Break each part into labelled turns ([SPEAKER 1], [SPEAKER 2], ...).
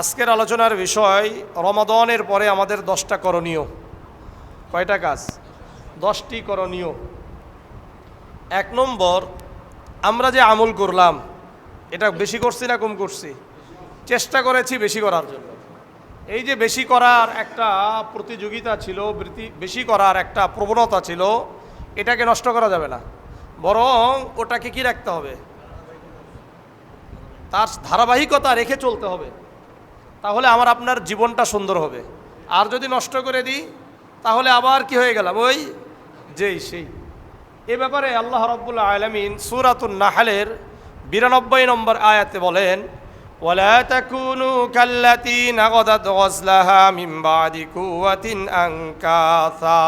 [SPEAKER 1] আজকের আলোচনার বিষয় রমাদানের পরে আমাদের 10টা করণীয়। কয়টা কাজ? 10টি করণীয়। 1 নম্বর, আমরা যে আমল করলাম এটা বেশি করছি না কম করছি? চেষ্টা করেছি বেশি করার জন্য। এই যে বেশি করার একটা প্রতিযোগিতা ছিল, বেশি করার একটা প্রবণতা ছিল, এটাকে নষ্ট করা যাবে না, বরং ওটাকে কি রাখতে হবে? তার ধারাবাহিকতা রেখে চলতে হবে। তাহলে আমার আপনার জীবনটা সুন্দর হবে। আর যদি নষ্ট করে দিই তাহলে আবার কি হয়ে গেলাম? ওই যেই সেই। এ ব্যাপারে আল্লাহ রাব্বুল আলামিন সূরাতুন নাহলের 92 নম্বর আয়াতে বলেন, ওয়ালা তাকুনু কাল্লাতী নাগাদাত গজলাহা মিন বাদি কুওয়াতিন আনকাসা।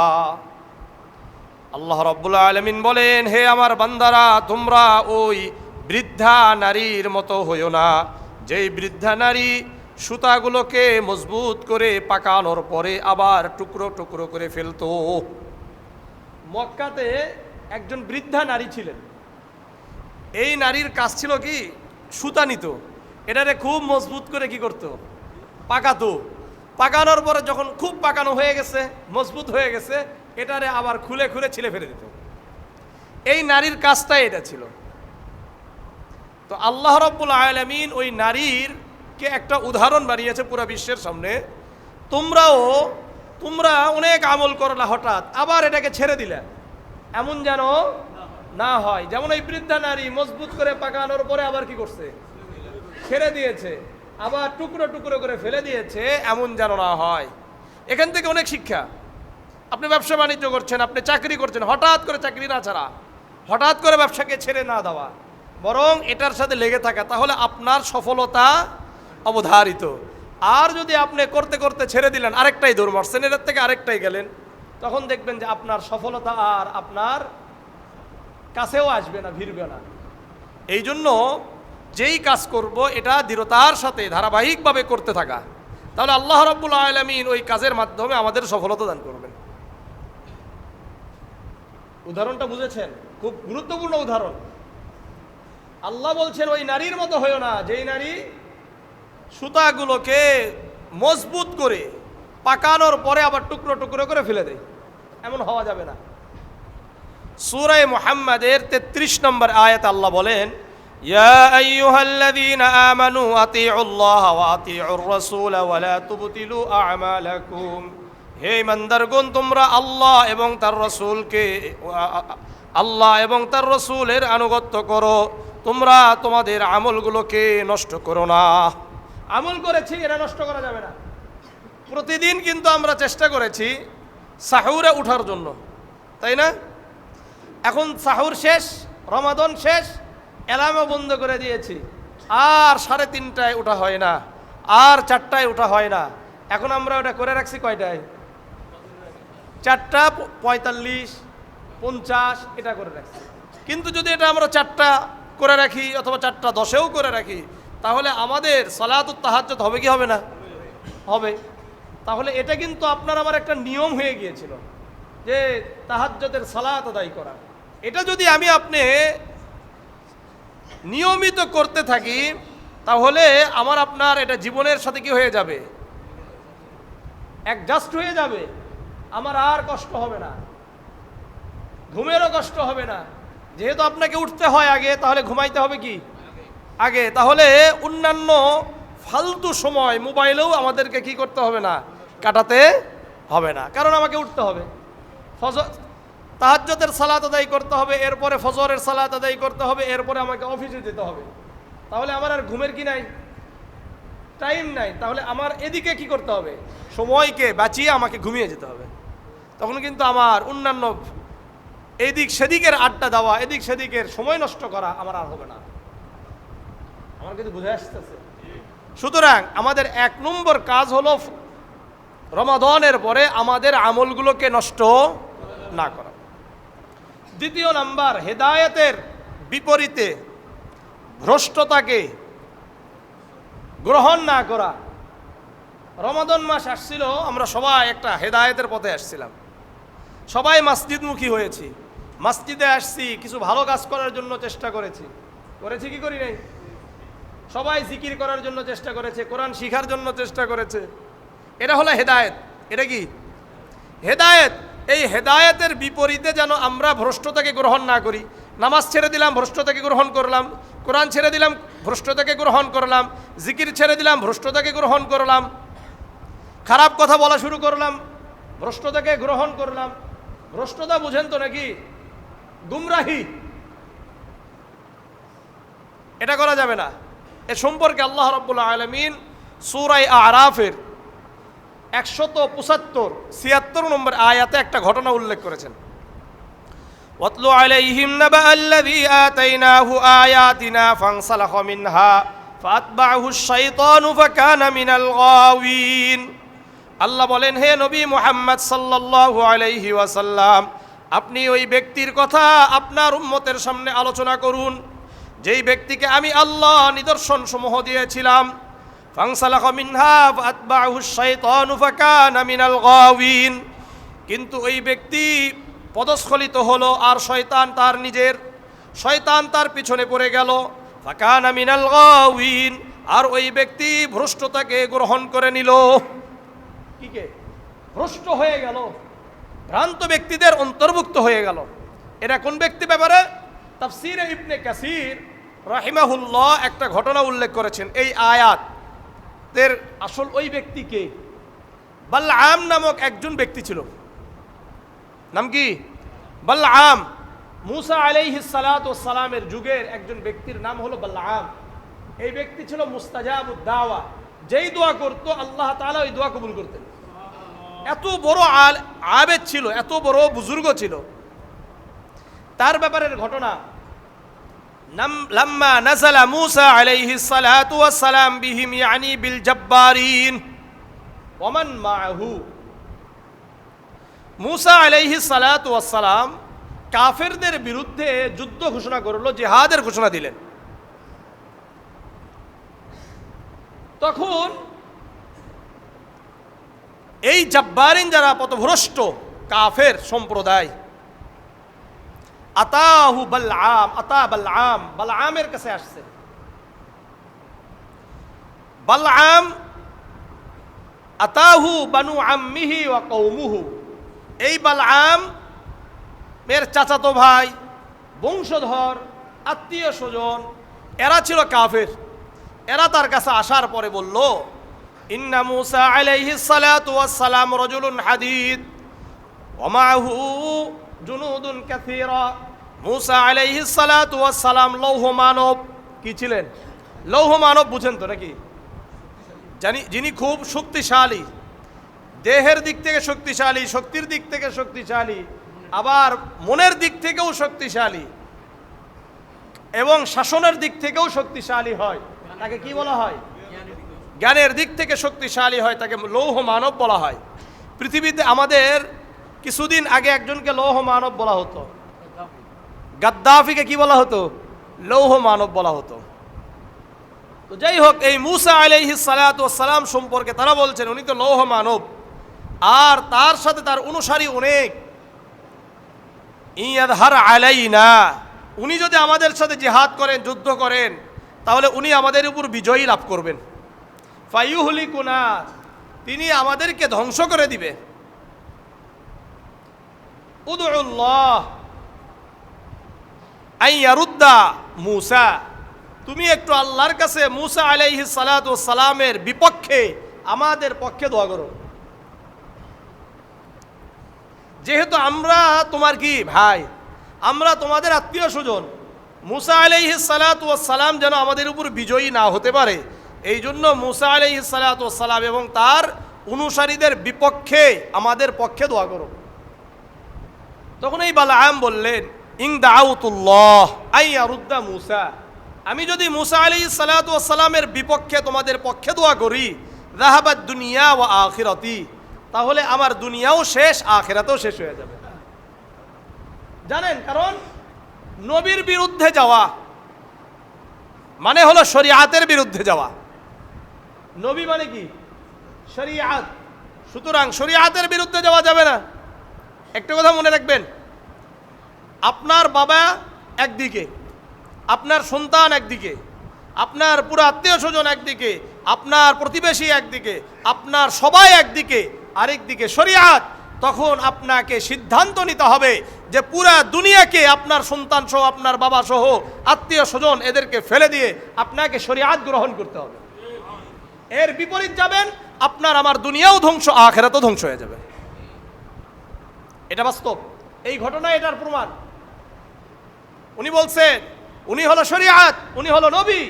[SPEAKER 1] আল্লাহ রাব্বুল আলামিন বলেন, হে আমার বান্দারা, তোমরা ওই বৃদ্ধা নারীর মতো হইও না, যেই বৃদ্ধা নারী সুতাগুলোকে মজবুত করে পাকানোর পরে আবার টুকরো টুকরো করে ফেলতো। মক্কাতে একজন বৃদ্ধা নারী ছিলেন। এই নারীর কাজ ছিল কি? সুতা নিত, এটারে খুব মজবুত করে কি করত? পাকাতো। পাকানোর পরে যখন খুব পাকানো হয়ে গেছে, মজবুত হয়ে গেছে, এটারে আবার খুলে খুলে ছিলে ফেলে দিত। এই নারীর কাজটাই এটা ছিল। তো আল্লাহ রাব্বুল আলামিন ওই নারীর কে একটা উদাহরণ বানিয়েছে পুরো বিশ্বের সামনে। তোমরা অনেক আমল করলা, হঠাৎ আবার এটাকে ছেড়ে দিলে, এমন যেন না হয়। যেমন এই বৃদ্ধা নারী মজবুত করে পাকানোর পরে আবার কি করছে? ছেড়ে দিয়েছে, আবার টুকরো টুকরো করে ফেলে দিয়েছে, এমন যেন না হয়। এখান থেকে অনেক শিক্ষা। আপনি ব্যবসা বাণিজ্য করছেন, আপনি চাকরি করছেন, হঠাৎ করে চাকরি না ছাড়া, হঠাৎ করে ব্যবসাকে ছেড়ে না দেওয়া, বরং এটার সাথে লেগে থাকা, তাহলে আপনার সফলতা অবধারিত। আর যদি আপনি করতে করতে ছেড়ে দিলেন, আরেকটাই দৌড় মারছেন, এটার থেকে আরেকটাই গেলেন, তখন দেখবেন যে আপনার সফলতা আর আপনার কাছেও আসবে না, ভিড়বে না। এই জন্য যেই কাজ করব এটা দৃঢ়তার সাথে ধারাবাহিকভাবে করতে থাকা, তাহলে আল্লাহ রাব্বুল আলামিন ওই কাজের মাধ্যমে আমাদের সফলতা দান করবেন। উদাহরণটা বুঝেছেন? খুব গুরুত্বপূর্ণ উদাহরণ। আল্লাহ বলছেন ওই নারীর মতো হইও না, যেই নারী সুতাগুলোকে মজবুত করে পাকানোর পরে আবার টুকরো টুকরো করে ফেলে দেয়, এমন হওয়া যাবে না। সূরা মুহাম্মাদের 33 নম্বর আয়াত আল্লাহ বলেন, ইয়া আইয়ুহাল্লাযীনা আমানু আতিউল্লাহ ওয়া আতিউর রাসূল ওয়া লা তুবতিলু আ'মালাকুম। হে ইমানদারগণ, তোমরা আল্লাহ এবং তার রাসূলের আনুগত্য করো, তোমরা তোমাদের আমলগুলোকে নষ্ট করো না। আমল করেছি, এটা নষ্ট করা যাবে না। প্রতিদিন কিন্তু আমরা চেষ্টা করেছি সাহুরে উঠার জন্য, তাই না? এখন সাহুর শেষ, রমাদান শেষ, অ্যালার্মও বন্ধ করে দিয়েছি, আর 3:30টায় ওঠা হয় না, আর 4টায় ওঠা হয় না। এখন আমরা ওটা করে রাখছি কয়টায়? 4:45, 50 এটা করে রাখছি। কিন্তু যদি এটা আমরা 4টা করে রাখি অথবা 4:10-এও করে রাখি, তাহলে আমাদের সালাতুত তাহাজ্জুদ হবে কি হবে না? হবে। তাহলে এটা কিন্তু আপনার আমার একটা নিয়ম হয়ে গিয়েছিল যে তাহাজ্জুদের সালাত আদায় করা। এটা যদি আমি আপনি নিয়মিত করতে থাকি, তাহলে আমার আপনার এটা জীবনের সাথে কি হয়ে যাবে? অ্যাডজাস্ট হয়ে যাবে। আমার আর কষ্ট হবে না, ঘুমেরও কষ্ট হবে না। যেহেতু আপনাকে উঠতে হয় আগে, তাহলে ঘুমাইতে হবে কি আগে। তাহলে অন্যান্য ফালতু সময় মোবাইলেও আমাদেরকে কি করতে হবে না, কাটাতে হবে না, কারণ আমাকে উঠতে হবে। তাহাজ্জুদের সালাত আদায় করতে হবে, এরপরে ফজরের সালাত আদায় করতে হবে, এরপরে আমাকে অফিসে যেতে হবে। তাহলে আমার আর ঘুমের কি নাই, টাইম নাই। তাহলে আমার এদিকে কি করতে হবে? সময়কে বাঁচিয়ে আমাকে ঘুমিয়ে যেতে হবে। তখন কিন্তু আমার অন্যান্য এদিক সেদিকের আড্ডা দেওয়া, এদিক সেদিকের সময় নষ্ট করা আমার আর হবে না। আমার কিন্তু বুঝে আসতেছে? সুতরাং আমাদের 1 নম্বর কাজ হলো রমাদানের পরে আমাদের আমলগুলোকে নষ্ট না করা। 2 নাম্বার, হেদায়েতের বিপরীতে ভ্রষ্টতাকে গ্রহণ না করা। রমাদান মাস আসছিল, আমরা সবাই একটা হেদায়েতের পথে আসছিলাম, সবাই মসজিদমুখী হয়েছি, মসজিদে আসছি, কিছু ভালো কাজ করার জন্য চেষ্টা করেছি কি করি নাই? সবাই জিকির করার জন্য চেষ্টা করেছে, কোরআন শিখার জন্য চেষ্টা করেছে। এটা হলো হেদায়েত। এটা কি হেদায়েত? এই হেদায়েতের বিপরীতে যেন আমরা ভ্রষ্টতাকে গ্রহণ না করি। নামাজ ছেড়ে দিলাম, ভ্রষ্টতাকে গ্রহণ করলাম। কোরআন ছেড়ে দিলাম, ভ্রষ্টতাকে গ্রহণ করলাম। জিকির ছেড়ে দিলাম, ভ্রষ্টতাকে গ্রহণ করলাম। খারাপ কথা বলা শুরু করলাম, ভ্রষ্টতাকে গ্রহণ করলাম। ভ্রষ্টতা বুঝেন তো নাকি? গুমরাহি। এটা করা যাবে না। এ সম্পর্কে আল্লাহ রাব্বুল আলামিন সূরা আরাফের 175-76 নম্বর আয়াতে একটা ঘটনা উল্লেখ করেছেন। ওয়াতলু আলাইহিম নাবা আল্লাযী আতাইনাহু আয়াতিনা ফানসালাখা মিনহা ফাতবা'হু আশ-শাইতানু ফাকানা মিনাল গাওয়িন। আল্লাহ বলেন, হে নবী মুহাম্মদ সাল্লাল্লাহু আলাইহি ওয়াসাল্লাম, আপনি ওই ব্যক্তির কথা আপনার উম্মতের সামনে আলোচনা করুন যেই ব্যক্তিকে আমি আল্লাহ নিদর্শন সমূহ দিয়েছিলাম। ফানসালাখা মিনহা ফাতবা'হু আশ-শাইতানু ফাকানা মিনাল গাওয়িন। কিন্তু ওই ব্যক্তি পদস্খলিত হলো আর শয়তান তার পিছনে পড়ে গেল। ফাকানা মিনাল গাওয়িন, আর ওই ব্যক্তি ভ্রষ্টতাকে গ্রহণ করে নিল। কি কে? ভ্রষ্ট হয়ে গেল, ভ্রান্ত ব্যক্তিদের অন্তর্ভুক্ত হয়ে গেল। এটা কোন ব্যক্তি ব্যাপারে? তাফসীরে ইবনে কাসির রাহিমাহুল্লাহ একটা ঘটনা উল্লেখ করেছেন। এই আয়াতের আসল ওই ব্যক্তি কে? বালআম নামক একজন ব্যক্তি ছিল। নাম কি? বালআম। মুসা আলাইহিস সালাতু ওয়াস সালামের যুগের একজন ব্যক্তির নাম হলো বালআম। এই ব্যক্তি ছিল মুস্তাজাবুদ দাওয়া। যেই দোয়া করত আল্লাহ তাআলা ওই দোয়া কবুল করতেন। এত বড় আবেদ ছিল, এত বড় বুজুর্গ ছিল। তার ব্যাপারের ঘটনা, লাম্মা নাযালা মুসা আলাইহিস সালাতু ওয়াস সালাম বিহিম ইয়ানি বিল জাব্বারিন ওয়া মান মাআহু। মুসা আলাইহিস সালাতু ওয়াস সালাম কাফেরদের বিরুদ্ধে যুদ্ধ ঘোষণা করলো, জিহাদের ঘোষণা দিলেন। তখন এই জাব্বারিন যারা পথভ্রষ্ট কাফের সম্প্রদায়, বালআমের কাছে আসছে। বালআম আতাহু বানু আম্মিহি ওয়া কওমুহু। এই বালআম এর চাচাতো ভাই, বংশধর, আত্মীয় স্বজন এরা ছিল কাফের। এরা তার কাছে আসার পরে বলল, ইন্না মুসা আলাইহিস সালাতু ওয়াস সালাম রাজুলুন হাদীদ ওয়া মাআহু জুনুদুন কাসীরা। মুসা আলাইহিস সালাতু ওয়াস সালাম লৌহ মানব। কি ছিলেন? লৌহ মানব। বুঝেন তো নাকি? যিনি খুব শক্তিশালী, দেহের দিক থেকে শক্তিশালী, শক্তির দিক থেকে শক্তিশালী, আবার মনের দিক থেকেও শক্তিশালী এবং শাসনের দিক থেকেও শক্তিশালী হয়, তাকে কি বলা হয়? জ্ঞানের দিক থেকে শক্তিশালী হয়, তাকে লৌহ মানব বলা হয়। পৃথিবীতে আমাদের কিছুদিন আগে একজনকে লৌহ মানব বলা হতো। গাদ্দাফিকে কি বলা হতো? লৌহ মানব বলা হতো। তো যাই হোক, এই মুসা আলাইহিস সালাতু ওয়াস সালাম সম্পর্কে তারা বলছেন উনি তো লৌহ মানব, আর তার সাথে তার অনুসারী অনেক। ইয়াদহার আলাইনা, উনি যদি আমাদের সাথে জিহাদ করেন, যুদ্ধ করেন, তাহলে উনি আমাদের উপর বিজয়ী লাভ করবেন। ফায়ুহলিকুনা, তিনি আমাদেরকে ধ্বংস করে দিবে। উদউল্লাহ আইয়ারুদ্দা মুসা, তুমি একটু আল্লাহর কাছে মুসা আলাইহিস সালাতু ওয়াস সালামের বিপক্ষে আমাদের পক্ষে দোয়া করো। যেহেতু আমরা তোমার কি ভাই, আমরা তোমাদের আত্মীয় স্বজন, মুসা আলাইহিস সালাতু ওয়াস সালাম যেন আমাদের উপর বিজয়ী না হতে পারে, এই জন্য মুসা আলাইহিস সালাতু ওয়াস সালাম এবং তার অনুসারীদের বিপক্ষে আমাদের পক্ষে দোয়া করো। তখন এই বালআম বললেন, ইন দাউতুল্লাহ আইয়ারুদ্দা মুসা, আমি যদি মুসা আলাইহিস সালাতু ওয়াস সালামের বিপক্ষে তোমাদের পক্ষে দোয়া করি, যাহাবাদ দুনিয়া ওয়া আখিরাতি, তাহলে আমার দুনিয়াও শেষ, আখিরাতও শেষ হয়ে যাবে। জানেন, কারণ নবীর বিরুদ্ধে যাওয়া মানে হলো শরীয়তের বিরুদ্ধে যাওয়া। নবী মানে কি? শরীয়ত। সুতরাং শরীয়তের বিরুদ্ধে যাওয়া যাবে না। একটা কথা মনে রাখবেন, আপনার বাবা একদিকে, আপনার সন্তান একদিকে, আপনার পুরো আত্মীয় স্বজন একদিকে, আপনার প্রতিবেশী একদিকে, আপনার সবাই একদিকে, আরেকদিকে শরিয়াত, তখন আপনাকে সিদ্ধান্ত নিতে হবে যে পুরা দুনিয়াকে, আপনার সন্তান সহ, আপনার বাবা সহ, আত্মীয় স্বজন এদেরকে ফেলে দিয়ে আপনাকে শরিয়াত গ্রহণ করতে হবে। এর বিপরীত যাবেন, আপনার আমার দুনিয়াও ধ্বংস, আখিরাতও ধ্বংস হয়ে যাবে। এটা বাস্তব, এই ঘটনা এটার প্রমাণ। উনি বলছেন উনি হলো শরিয়াত, উনি হলো নবী।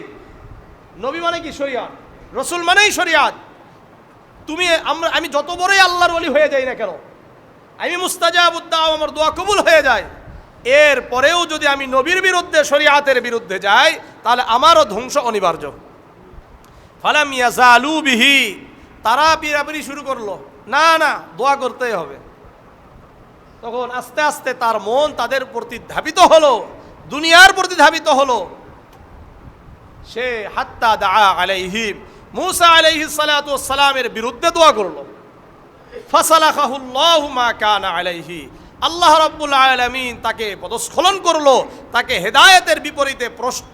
[SPEAKER 1] নবী মানে কি? শরিয়াত। রসুল মানেই শরিয়াত। আমি যত বড়ই আল্লাহর ওলি হয়ে যাই না কেন, আমি মুস্তাজাবুদ দাওয়া, আমার দোয়া কবুল হয়ে যায়, এর পরেও যদি আমি নবীর বিরুদ্ধে, শরিয়াতের বিরুদ্ধে যাই, তাহলে আমারও ধ্বংস অনিবার্য। ফালাম ইয়াজালু বিহি, তারা পিরাপিরি শুরু করলো, না না দোয়া করতেই হবে। তখন আস্তে আস্তে তার মন তাদের প্রতি ধাবিত হলো, দুনিয়ার প্রতি ধাবিত হলো। সে হাত্তা দাআ আলাইহিম, মূসা আলাইহিস সালাতু ওয়াস সালামের বিরুদ্ধে দোয়া করলো। ফাসালাখাহুল্লাহু মা কানা আলাইহি, আল্লাহ রাব্বুল আলামিন তাকে পদস্খলন করলো, তাকে হেদায়েতের বিপরীতে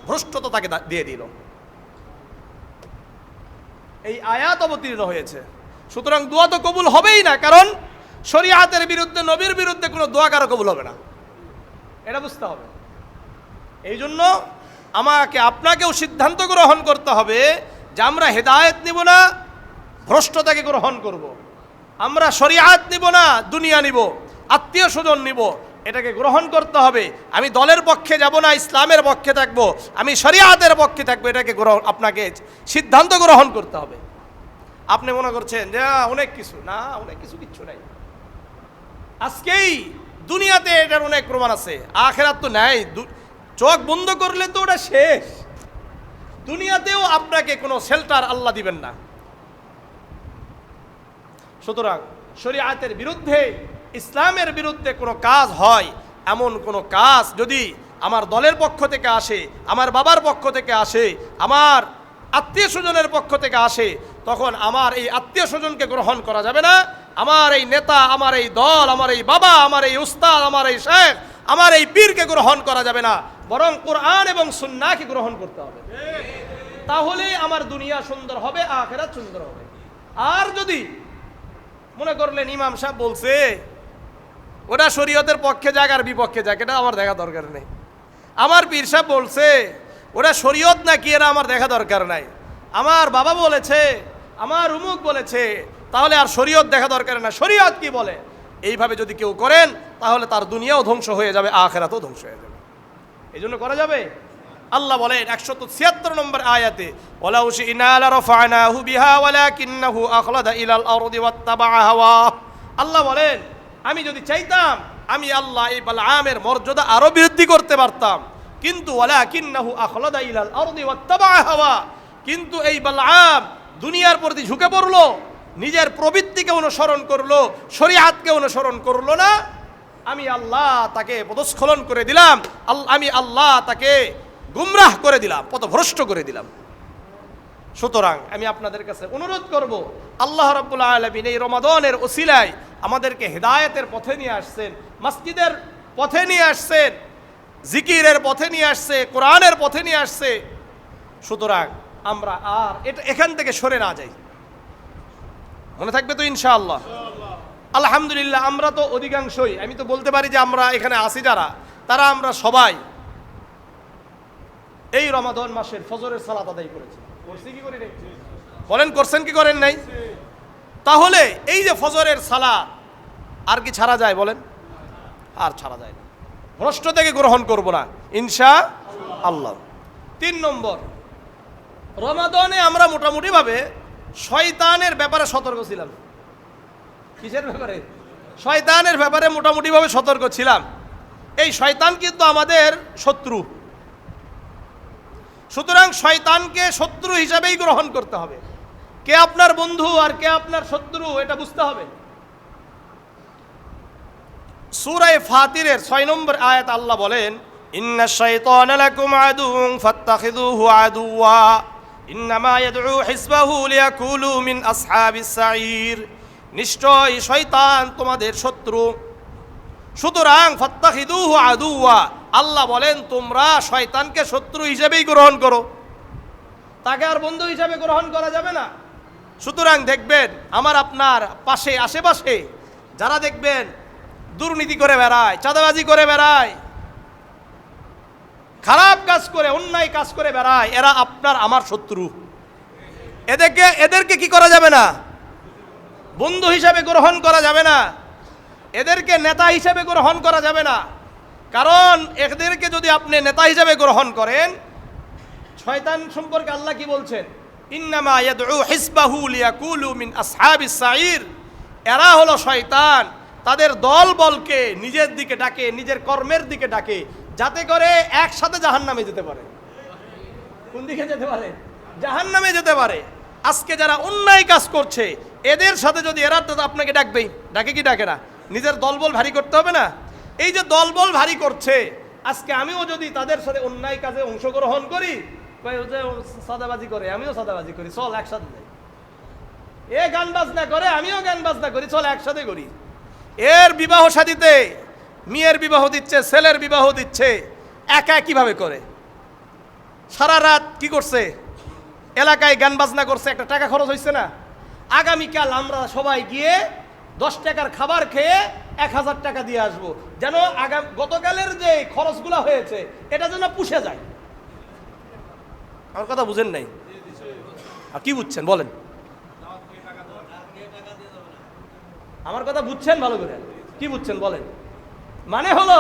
[SPEAKER 1] ভ্রষ্টতা তাকে দিয়ে দিল। এই আয়াত অবতীর্ণ হয়েছে। সুতরাং দোয়া তো কবুল হবেই না, কারণ শরিয়াতের বিরুদ্ধে, নবীর বিরুদ্ধে কোনো দোয়া কারো কবুল হবে না, এটা বুঝতে হবে। এই জন্য আমাকে আপনাকেও সিদ্ধান্ত গ্রহণ করতে হবে যে আমরা হেদায়েত নিব না, ভ্রষ্টতাকে গ্রহণ করব। আমরা শরিয়াত নিব না, দুনিয়া নিব, আত্মীয় স্বজন নিব, এটাকে গ্রহণ করতে হবে। আমি দলের পক্ষে যাব না, ইসলামের পক্ষে থাকব, আমি শরিয়াতের পক্ষে থাকবো, এটাকে আপনাকে সিদ্ধান্ত গ্রহণ করতে হবে। আপনি মনে করছেন যে অনেক কিছু না, অনেক কিচ্ছু নাই। আজকেই দুনিয়াতে এটার অনেক প্রমাণ আছে, আখিরাত তো নাই। চোখ বন্ধ করলে তো ওটা শেষ। দুনিয়াতেও আপনাকে কোনো শেল্টার আল্লাহ দিবেন না। সুতরাং শরিয়াতের বিরুদ্ধে, ইসলামের বিরুদ্ধে কোনো কাজ হয়, এমন কোনো কাজ যদি আমার দলের পক্ষ থেকে আসে, আমার বাবার পক্ষ থেকে আসে, আমার আত্মীয় স্বজনের পক্ষ থেকে আসে, তখন আমার এই আত্মীয় স্বজনকে গ্রহণ করা যাবে না। আমার এই নেতা, আমার এই দল, আমার এই বাবা, আমার এই উস্তাদ, আমার এই শেখ, আমার এই পীরকে গ্রহণ করা যাবে না, বরং কোরআন এবং সুন্নাহকে গ্রহণ করতে হবে। তাহলে আমার দুনিয়া সুন্দর হবে, আখিরাত সুন্দর হবে। আর যদি মনে করলেন ইমাম সাহেব বলছে ওটা শরীয়তের পক্ষে যাক আর বিপক্ষে যাক, এটা আমার দেখা দরকার নেই। আমার পীর সাহেব বলছে ওটা শরীয়ত নাকি, এরা আমার দেখা দরকার নাই। আমার বাবা বলেছে, আমার উমুক বলেছে, তাহলে আর শরীয়ত দেখা দরকার না, শরীয়ত কি বলে। এইভাবে যদি কেউ করেন তাহলে তার দুনিয়াও ধ্বংস হয়ে যাবে, আখিরাতও ধ্বংস হয়ে যাবে। এই জন্য করা যাবে। আল্লাহ বলেন 176 নম্বর আয়াতে, ওয়ালাউ শি'না লারাফা'নাহু বিহা ওয়ালাকিন্নাহু আখলাদা ইলাল আরদি ওয়াত্তাবা'a হাওয়া। আল্লাহ বলেন আমি যদি চাইতাম, আমি আল্লাহ এই বালআমের মর্যাদা আরো বৃদ্ধি করতে পারতাম, কিন্তু ওয়ালাকিন্নাহু আখলাদা ইলাল আরদি ওয়াত্তাবা'a হাওয়া, কিন্তু এই বালআম দুনিয়ার প্রতি ঝুঁকে পড়লো, নিজের প্রবৃত্তিকে অনুসরণ করলো, শরিয়াতকে অনুসরণ করলো না। আমি আল্লাহ তাকে পদস্খলন করে দিলাম, আমি আল্লাহ তাকে গুমরাহ করে দিলাম, পথভ্রষ্ট করে দিলাম। সুতরাং আমি আপনাদের কাছে অনুরোধ করব, আল্লাহ রাব্বুল আলামিন এই রমাদানের ওসিলায় আমাদেরকে হেদায়েতের পথে নিয়ে আসছেন, মসজিদের পথে নিয়ে আসছেন, জিকিরের পথে নিয়ে আসছে, কোরআনের পথে নিয়ে আসছে। সুতরাং আমরা আর এখান থেকে সরে না যাই। মনে থাকবে তো ইনশাআল্লাহ? আলহামদুলিল্লাহ, আমরা তো অধিকাংশই, আমি তো বলতে পারি যে আমরা এখানে আসি যারা, তারা আমরা সবাই এই রমাদান মাসের ফজরের সালাত আদায় করেছি। করছি কি করি নাই? বলেন করছেন কি করেন নাই? তাহলে এই যে ফজরের সালাত আর কি ছাড়া যায়? বলেন, আর ছাড়া যায় না। ভ্রষ্ট থেকে গ্রহণ করব না ইনশাআল্লাহ। 3 নম্বর, রমাদানে আমরা মোটামুটি ভাবে শয়তানের ব্যাপারে সতর্ক ছিলাম। কিসের ব্যাপারে? শয়তানের ব্যাপারে মোটামুটি ভাবে সতর্ক ছিলাম। এই শয়তান কিন্তু আমাদের শত্রু। সুতরাং শয়তানকে শত্রু হিসাবেই গ্রহণ করতে হবে। কে আপনার বন্ধু আর কে আপনার শত্রু এটা বুঝতে হবে। সূরা ফাতিরের 6 নম্বর আয়াত আল্লাহ বলেন, ইন্নাশ শাইতানা লাকুম আদুউন ফাত্তাখিযুহু আদুওয়া ইন্নামা ইয়াদউ হিসবাহু লিয়াকুলু মিন আসহাবিস সাঈর। নিশ্চয় শয়তান তোমাদের শত্রু, সুতরাং ফাত্তাখিযুহু আদুওয়া, আল্লাহ বলেন তোমরা শয়তানকে শত্রু হিসেবেই গ্রহণ করো। তাকে আর বন্ধু হিসাবে গ্রহণ করা যাবে না। সুতরাং দেখবেন আমার আপনার পাশে আশেপাশে যারা দেখবেন দুর্নীতি করে বেড়ায়, চাঁদাবাজি করে বেড়ায়, খারাপ কাজ করে, অন্যায় কাজ করে বেড়ায়, এরা আপনার আমার শত্রু। এদেরকে কি করা যাবে না? বন্ধু হিসাবে গ্রহণ করা যাবে না, এদেরকে নেতা হিসাবে গ্রহণ করা যাবে না। কারণ এদেরকে যদি আপনি নেতা হিসাবে গ্রহণ করেন, শয়তান সম্পর্কে আল্লাহ কি বলছেন? ইন্নামা ইয়াদউ হিসবাহু লিয়াকুলু মিন আসহাবিস সাঈর। এরা হলো শয়তান, তাদের দল বলকে নিজের দিকে ডাকে, নিজের কর্মের দিকে ডাকে, যাতে করে একসাথে জাহান্নামে যেতে পারে। কোন দিকে যেতে পারে? জাহান্নামে যেতে পারে। আজকে যারা অন্যায় কাজ করছে এদের সাথে যদি এরা আপনাকে ডাকবেই, ডাকে কি ডাকে না? নিজের দলবল ভারী করতে হবে না? এই যে দলবল ভারী করছে, আজকে আমিও যদি তাদের সাথে অন্যায় কাজে অংশগ্রহণ করি, সাদাবাজি করে আমিও সাদাবাজি করি, চল একসাথে যাই। এ গান বাজনা করে আমিও গান বাজনা করি, চল একসাথে করি। এর বিবাহ শাদীতে মেয়ের বিবাহ দিচ্ছে, ছেলের বিবাহ দিচ্ছে, একা কিভাবে করে? সারা রাত কি করছে? এলাকায় গান বাজনা করছে, একটা টাকা খরচ হয়েছে না? আগামীকাল আমরা সবাই গিয়ে 10 টাকার খাবার খেয়ে 1000 টাকা দিয়ে আসবো, যেন গতকালের যে খরচগুলো হয়েছে এটা যেন পুষে যায়। আমার কথা বুঝেন নাই? আর কি বুঝছেন বলেন? আমার কথা বুঝছেন ভালো করে? কি বুঝছেন বলেন? মানে হলো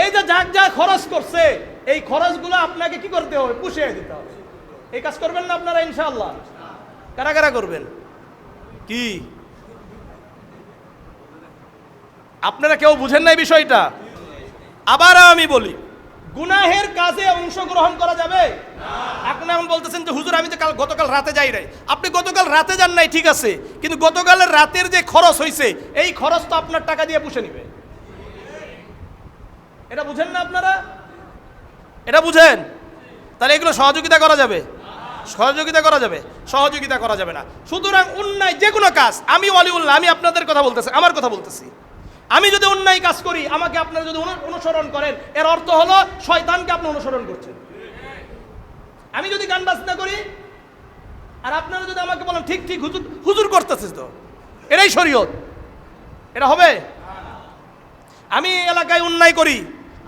[SPEAKER 1] এই যে যা খরচ করছে, এই খরচগুলো আপনাকে কি করতে হবে? পুষিয়ে দিতে হবে। এই কাজ করবেন না আপনারা ইনশাআল্লাহ? কারা কারা করবেন? কি আপনারা কেউ বুঝেন নাই বিষয়টা? আবার আমি বলি, গুনাহের কাজে অংশগ্রহণ করা যাবে না। আপনি এখন বলতেছেন যে হুজুর আমি তো গতকাল রাতে যাই নাই। আপনি গতকাল রাতে যান নাই, ঠিক আছে, কিন্তু গতকালের রাতের যে খরচ হয়েছে এই খরচ তো আপনার টাকা দিয়ে পুষে নিবে। এটা বুঝেন না আপনারা? এটা বুঝেন? তাহলে এগুলো সহযোগিতা করা যাবে? সহযোগিতা করা যাবে? সহযোগিতা করা যাবে না। সুতরাং অন্যায় যে কোনো কাজ, আমি ওয়ালিউল্লাহ, আমি আপনাদের কথা বলতেছি, আমার কথা বলতেছি, আমি যদি অন্যায় কাজ করি, আমাকে আপনারা যদি অনুসরণ করেন, এর অর্থ হলো শয়তানকে আপনি অনুসরণ করছেন। আমি যদি গান বাজনা করি আর আপনারা যদি আমাকে বলেন ঠিক ঠিক হুজুর হুজুর করতেছিস, তো এটাই শরীয়ত, এটা হবে? আমি এলাকায় অন্যায় করি,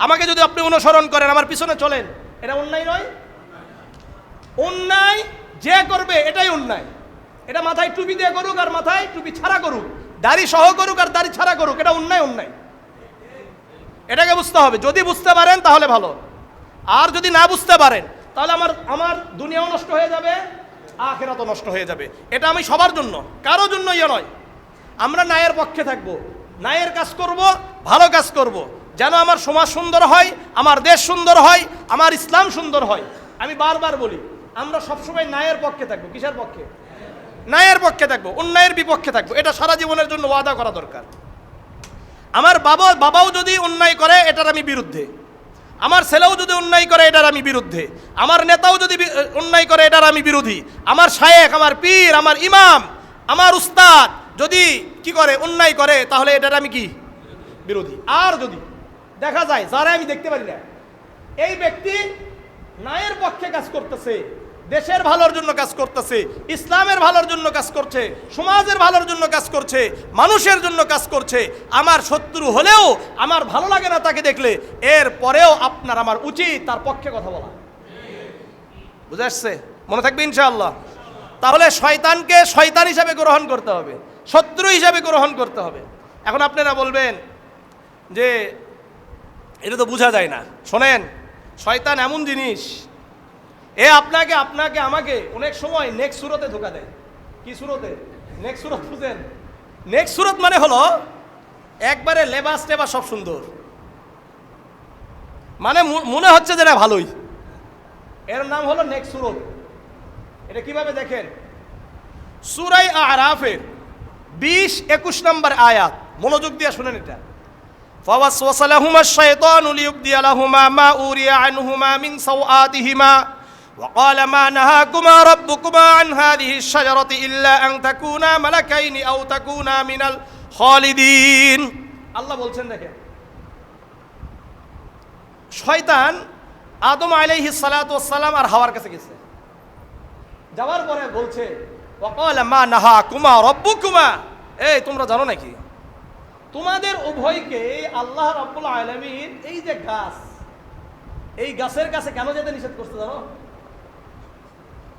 [SPEAKER 1] আমাকে যদি আপনি অনুসরণ করেন, আমার পিছনে চলেন, এটা অন্যায় নয়? অন্যায় যে করবে এটাই অন্যায়। এটা মাথায় টুপি দিয়ে করুক আর মাথায় টুপি ছাড়া করুক, দাড়ি সহ করুক আর দাড়ি ছাড়া করুক, এটা অন্যায় অন্যায়। এটাকে বুঝতে হবে। যদি বুঝতে পারেন তাহলে ভালো, আর যদি না বুঝতে পারেন তাহলে আমার দুনিয়াও নষ্ট হয়ে যাবে, আখিরাতও নষ্ট হয়ে যাবে। এটা আমি সবার জন্য, কারো জন্য ইয়ে নয়। আমরা ন্যায়ের পক্ষে থাকব, ন্যায়ের কাজ করব, ভালো কাজ করব, যেন আমার সমাজ সুন্দর হয়, আমার দেশ সুন্দর হয়, আমার ইসলাম সুন্দর হয়। আমি বারবার বলি, আমরা সবসময় ন্যায়ের পক্ষে থাকবো। কিসের পক্ষে? ন্যায়ের পক্ষে থাকবো, অন্যায়ের বিপক্ষে থাকবো। এটা সারা জীবনের জন্য ওয়াদা করা দরকার। আমার বাবাও যদি অন্যায় করে এটার আমি বিরুদ্ধে, আমার ছেলেও যদি অন্যায় করে এটার আমি বিরুদ্ধে, আমার নেতাও যদি অন্যায় করে এটার আমি বিরোধী, আমার শায়েখ, আমার পীর, আমার ইমাম, আমার উস্তাদ যদি কি করে অন্যায় করে, তাহলে এটার আমি কি বিরোধী। আর যদি দেখা যায় যারা আমি দেখতে পারি না, এই ব্যক্তি ন্যায়ের পক্ষে কাজ করতেছে, দেশের ভালোর জন্য কাজ করতেছে, ইসলামের ভালোর জন্য কাজ করছে, সমাজের ভালোর জন্য কাজ করছে, মানুষের জন্য কাজ করছে, আমার শত্রু হলেও আমার ভালো লাগে না তাকে দেখলে, এর পরেও আপনার আমার উচিত তার পক্ষে কথা বলা। বুঝে আসছে? মনে থাকবে ইনশাআল্লাহ? তাহলে শয়তানকে শয়তান হিসাবে গ্রহণ করতে হবে, শত্রু হিসাবে গ্রহণ করতে হবে। এখন আপনারা বলবেন যে এটা তো বোঝা যায় না। শোনেন, শয়তান এমন জিনিস, এ আপনাকে আমাকে অনেক সময় নেক্সট সুরতে ধোকা দেয়। কি সুরতে? নেক্সট সুরত বুঝেন? নেক্সট সুরত মানে হলো একবারে লেবাস টেবাস সব সুন্দর, মানে মনে হচ্ছে যে এটা ভালোই, এর নাম হলো নেক্সট সুরত। এটা কিভাবে দেখেন? সূরা আরাফের 20-21 নম্বর আয়াত, মনোযোগ দিয়ে শুনেন এটা। ফাওয়াসওয়াসা লাহুমা আশ-শাইতানু লিয়ুবদিয়া লাহুমা মা উরিয়া আনহুমা মিন সাওআতিহিমা وقال ما نهاكما ربكما عن هذه الشجرة إلا أن تكونا ملكين أو تكونا من الخالدين। আল্লাহ বলছেন, দেখেন, শয়তান আদম আলাইহিস সালাতু ওয়াস সালাম আর হাওয়ার কাছে গেছে। যাওয়ার পরে বলছে ওয়াকালা মা নাহাকুমা রাব্বুকুমা, এই তোমরা জানো নাকি তোমাদের উভয়কে আল্লাহ রাব্বুল আলামিন এই যে গাছ, এই গাছের কাছে কেন যেতে নিষেধ করতে জানো?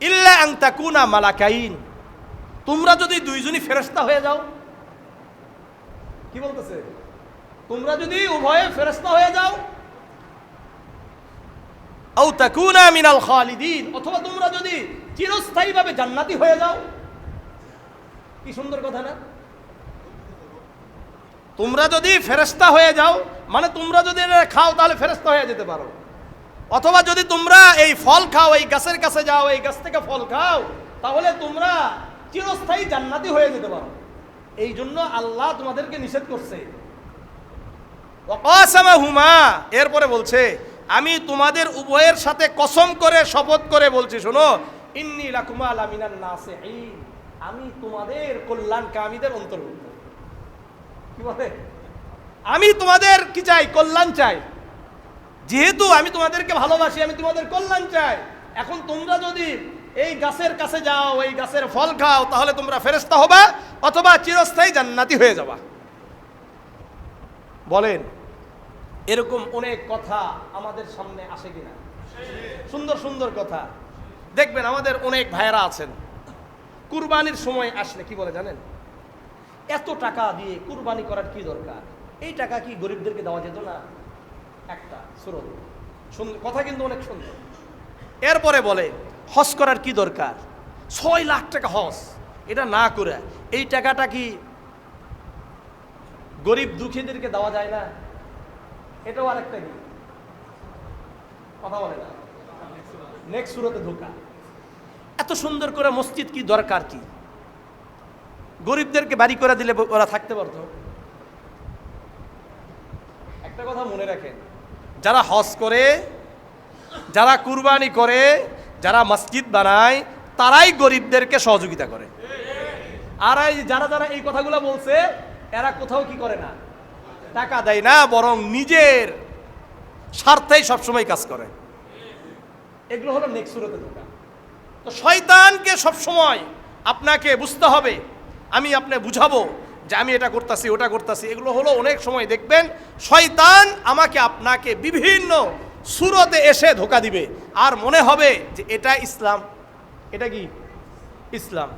[SPEAKER 1] ইল্লা আন তাকুনা মালাকাইন, তোমরা যদি দুইজনই ফেরেশতা হয়ে যাও। কি বলতেছে? তোমরা যদি উভয়ে ফেরেশতা হয়ে যাও, আও তাকুনা মিনাল খালিদিন, অথবা তোমরা যদি চিরস্থায়ীভাবে জান্নাতি হয়ে যাও। কি সুন্দর কথা না? তোমরা যদি ফেরেশতা হয়ে যাও মানে তোমরা যদি এটা খাও তাহলে ফেরেশতা হয়ে যেতে পারো, অথবা যদি তোমরা এই ফল খাও, এই গাছের কাছে যাও, এই গাছ থেকে ফল খাও, তাহলে তোমরা চিরস্থায়ী জান্নাতি হয়ে যেতে পারো। এই জন্য আল্লাহ তোমাদেরকে নিষেধ করছে। ওয়াকাসামাহুমা, এরপরে বলছে আমি তোমাদের উভয়ের সাথে কসম করে শপথ করে বলছি, শোনো, ইন্নী লাকুমা লামিনান নাসিহিন, আমি তোমাদের কল্যাণকামীদের অন্তর্ভুক্ত। কি বলে? আমি তোমাদের কি চাই? কল্যাণ চাই। যেহেতু আমি তোমাদেরকে ভালোবাসি, আমি তোমাদের কল্যাণ চাই। এখন তোমরা যদি এই গাছের কাছে যাও, এই গাছের ফল খাও, তাহলে তোমরা ফেরেশতা হবা অথবা চিরস্থায়ী জান্নাতি হয়ে যাবা। বলেন এরকম অনেক কথা আমাদের সামনে আসে কিনা? সুন্দর সুন্দর কথা দেখবেন। আমাদের অনেক ভাইয়েরা আছেন, কুরবানির সময় আসলে কি বলে জানেন? এত টাকা দিয়ে কুরবানি করার কি দরকার? এই টাকা কি গরিবদেরকে দেওয়া যেত না? একটা সুরত সুন্দর কথা, কিন্তু অনেক সুন্দর। এরপরে বলে হজ করার কি দরকার? 6 লাখ টাকা হজ, এটা না করে এই টাকাটা কি গরিব দুঃখীদেরকে দেওয়া যায় না? এটাও আরেকটা কি কথা বলে না? নেক্সট সুরতে ঢোকা। এত সুন্দর করে মসজিদ কি দরকার? কি গরিবদেরকে বাড়ি করে দিলে ওরা থাকতে পারতো? একটা কথা মনে রাখেন, যারা হজ করে, যারা কুরবানি করে, যারা মসজিদ বানায়, তারাই গরিবদেরকে সহযোগিতা করে। আর যারা যারা এই কথাগুলো বলছে এরা কোথাও কি করে না? টাকা দেয় না, বরং নিজের স্বার্থেই সবসময় কাজ করে। এগুলো হলো নেক্সট সুরতে ঢোকা। তো শয়তানকে সবসময় আপনাকে বুঝতে হবে, আমি আপনি বুঝাবো যে আমি এটা করতেছি, ওটা করতেছি। এগুলো হলো অনেক সময় দেখবেন শয়তান আমাকে আপনাকে বিভিন্ন সুরতে এসে ধোকা দিবে, আর মনে হবে যে এটা ইসলাম। এটা কি ইসলাম?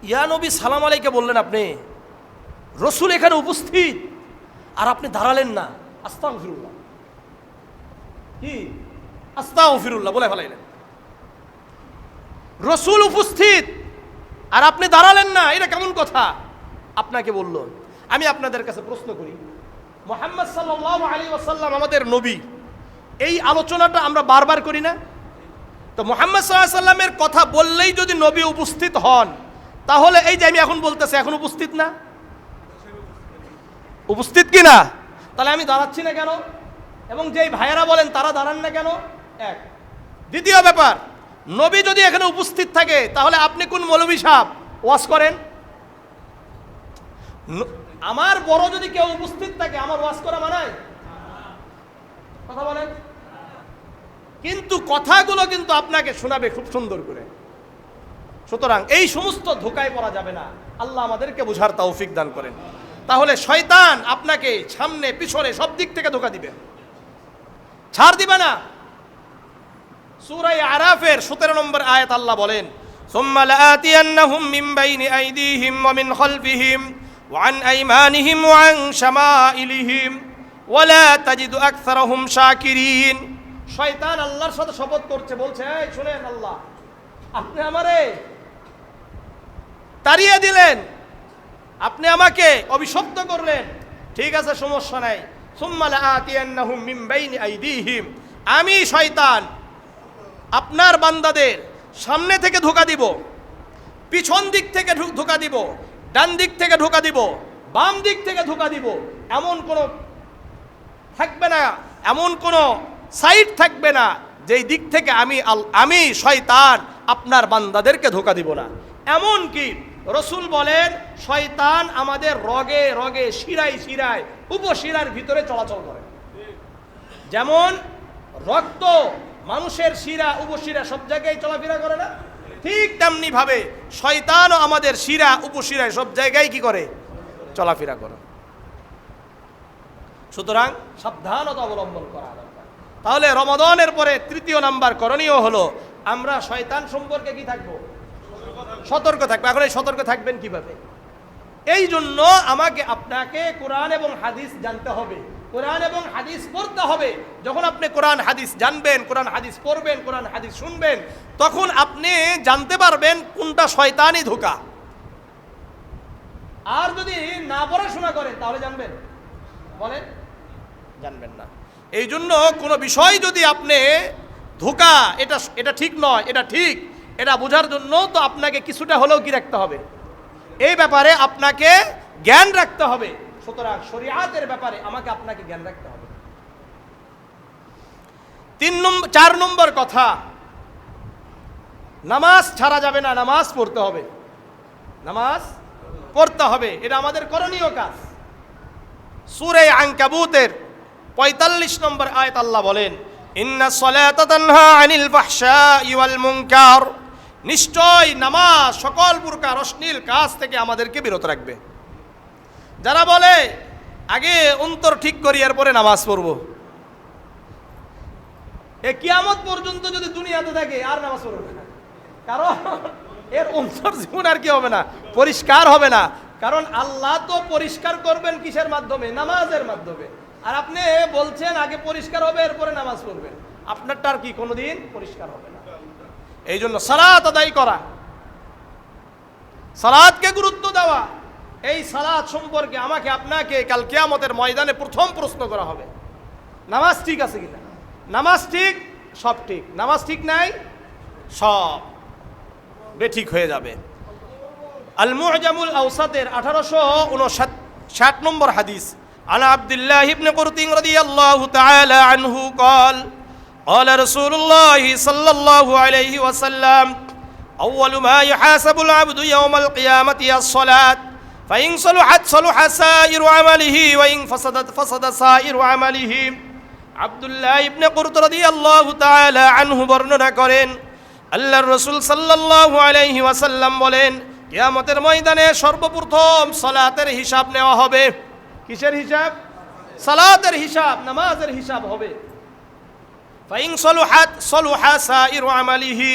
[SPEAKER 1] ইয়া নবী সালাম আলাইকে বললেন আপনি, রসুল এখানে উপস্থিত আর আপনি দাঁড়ালেন না, আস্তাগফিরুল্লাহ, কি আস্তাগফিরুল্লাহ বলে ফেলাইলেন। রসুল উপস্থিত আর আপনি দাঁড়ালেন না, এটা কেমন কথা? আপনাকে বলল। আমি আপনাদের কাছে প্রশ্ন করি, মুহাম্মদ সাল্লাল্লাহু আলাইহি ওয়াসাল্লাম আমাদের নবী, এই আলোচনাটা আমরা বারবার করি না? তো মুহাম্মদ সাল্লাল্লাহু আলাইহি ওয়াসাল্লামের কথা বললেই যদি নবী উপস্থিত হন, তাহলে এই যে আমি এখন বলতেছি, এখন উপস্থিত না? উপস্থিত কি না? তাহলে আমি দাঁড়াচ্ছি না কেন? এবং যেই ভাইয়েরা বলেন তারা দাঁড়ান না কেন? এক। দ্বিতীয় ব্যাপার, নবী যদি এখানে উপস্থিত থাকে তাহলে আপনি কোন মৌলভী সাহেব ওয়াজ করেন? আমার বড় যদি কেউ উপস্থিত থাকে আমার ওয়াজ করা মানায়? কথা বলেন। কিন্তু কথাগুলো কিন্তু আপনাকে শোনাবে খুব সুন্দর করে। সুতরাং এই সমস্ত ধোকায় পড়া যাবে না। আল্লাহ আমাদেরকে বুঝার তৌফিক দান করেন। তাহলে শয়তান আপনাকে সামনে পিছনে সব দিক থেকে ধোকা দিবে, ছাড় দিবে না। সূরা আরাফের 17 নম্বর আয়াত আল্লাহ বলেন, সুম্মা লাআতিয়ান্নাহুম মিন বাইনি আইদিহিম ওয়া মিন খালফিহিম ওয়া আন আইমানিহিম ওয়া আন শামাইলিহিম ওয়া লা তাজিদু আকসারাহুম শাকিরিন। শয়তান আল্লাহর সাথে শপথ করছে, বলছে, এই শুনেন আল্লাহ, আপনি আমারে তাড়িয়ে দিলেন, আপনি আমাকে অভিশপ্ত করলেন, ঠিক আছে সমস্যা নাই। সুম্মা লাআতিয়ান্নাহুম মিন বাইনি আইদিহিম, আমি শয়তান আপনার বান্দাদের সামনে থেকে ধোঁকা দিব, পিছন দিক থেকে ধোঁকা দিব, ডান দিক থেকে ধোঁকা দিব, বাম দিক থেকে ধোঁকা দিব। এমন কোনো থাকবে না, এমন কোনো সাইড থাকবে না যেই দিক থেকে আমি শয়তান আপনার বান্দাদেরকে ধোঁকা দিব না। এমন কি রসুল বলেন, শয়তান আমাদের রগে রগে, শিরায় শিরায়, উপশিরার ভিতরে চলাচল করে। যেমন রক্ত মানুষের শিরা উপশিরা সব জায়গায় চলাফেরা করে না? ঠিক তেমনি ভাবে শয়তানও আমাদের শিরা উপশিরায় সব জায়গায় কি করে, চলাফেরা করে। সুতরাং সাবধানতা অবলম্বন করা দরকার। তাহলে রমাদানের পরে তৃতীয় নাম্বার করণীয় হলো আমরা শয়তান সম্পর্কে কি থাকবো, সতর্ক থাকবো। এখন এই সতর্ক থাকবেন কিভাবে? এই জন্য আমাকে আপনাকে কোরআন এবং হাদিস জানতে হবে, কোরআন এবং হাদিস পড়তে হবে। যখন আপনি কোরআন হাদিস জানবেন, কোরআন হাদিস পড়বেন, কোরআন হাদিস শুনবেন, তখন আপনি জানতে পারবেন কোনটা শয়তানি ধোঁকা। আর যদি না পড়াশোনা করেন তাহলে জানবেন, বলেন, জানবেন না। এই জন্য কোনো বিষয় যদি আপনি ধোঁকা, এটা ঠিক নয়, এটা ঠিক, এটা বোঝার জন্য তো আপনাকে কিছুটা হলেও কি রাখতে হবে, এই ব্যাপারে আপনাকে জ্ঞান রাখতে হবে। সুতরাং শরীয়তের ব্যাপারে আমাকে আপনাকে জ্ঞান রাখতে হবে। 4 নম্বর কথা, নামাজ ছাড়া যাবে না, নামাজ পড়তে হবে, নামাজ পড়তে হবে, এটা আমাদের করণীয় কাজ। সূরা আনকাবুতের 45 নম্বর আয়াত আল্লাহ বলেন, ইন্নাস সালাতা তানহা আনিল ফাহশাই ওয়াল মুনকার, নিশ্চয় নামাজ সকল প্রকার অশ্লীল কাজ থেকে আমাদেরকে বিরত রাখবে। যারা বলে আগে অন্তর ঠিক করি এরপরে নামাজ পড়ব, এ কিয়ামত পর্যন্ত যদি দুনিয়াতে থাকে আর নামাজ পড়বে না, কারণ এর অন্তর জীবন আর কি হবে না, পরিষ্কার হবে না। কারণ আল্লাহ তো পরিষ্কার করবেন কিসের মাধ্যমে, নামাজের মাধ্যমে। আর আপনি বলছেন আগে পরিষ্কার হবে এরপরে নামাজ পড়বেন, আপনারটা আর কি কোনোদিন পরিষ্কার হবে না। এই জন্য সালাত আদায় করা, সালাতকে গুরুত্ব দেওয়া, এই সালাত সম্পর্কে আমাকে আপনাকে কাল কিয়ামতের ময়দানে প্রথম প্রশ্ন করা হবে, নামাজ ঠিক আছে কিনা। নামাজ ঠিক, সব ঠিক, নামাজ ঠিক নাই, সব বেঠিক হয়ে যাবে। আল মুআজামুল আওসাতের 1859 নম্বর হাদিস, আন আব্দুল্লাহ ইবনে কুরতিন রাদিয়াল্লাহু তাআলা আনহু قال قال رسول الله صلى الله عليه وسلم أول ما يحاسب العبد يوم القيامة الصلاة فإن صلحت صلح سائر عمله وإن فسدت فسد سائر عمله। আব্দুল্লাহ ইবনে কুরত রাদিয়াল্লাহু তাআলা আনহু বর্ণনা করেন, আল্লাহর রাসূল সাল্লাল্লাহু আলাইহি ওয়াসাল্লাম বলেন, কিয়ামতের ময়দানে সর্বপ্রথম সালাতের হিসাব নেওয়া হবে। কিসের হিসাব? সালাতের হিসাব, নামাজের হিসাব হবে। ফাইন সলুহাত সলুহা সাইরু আমালিহি,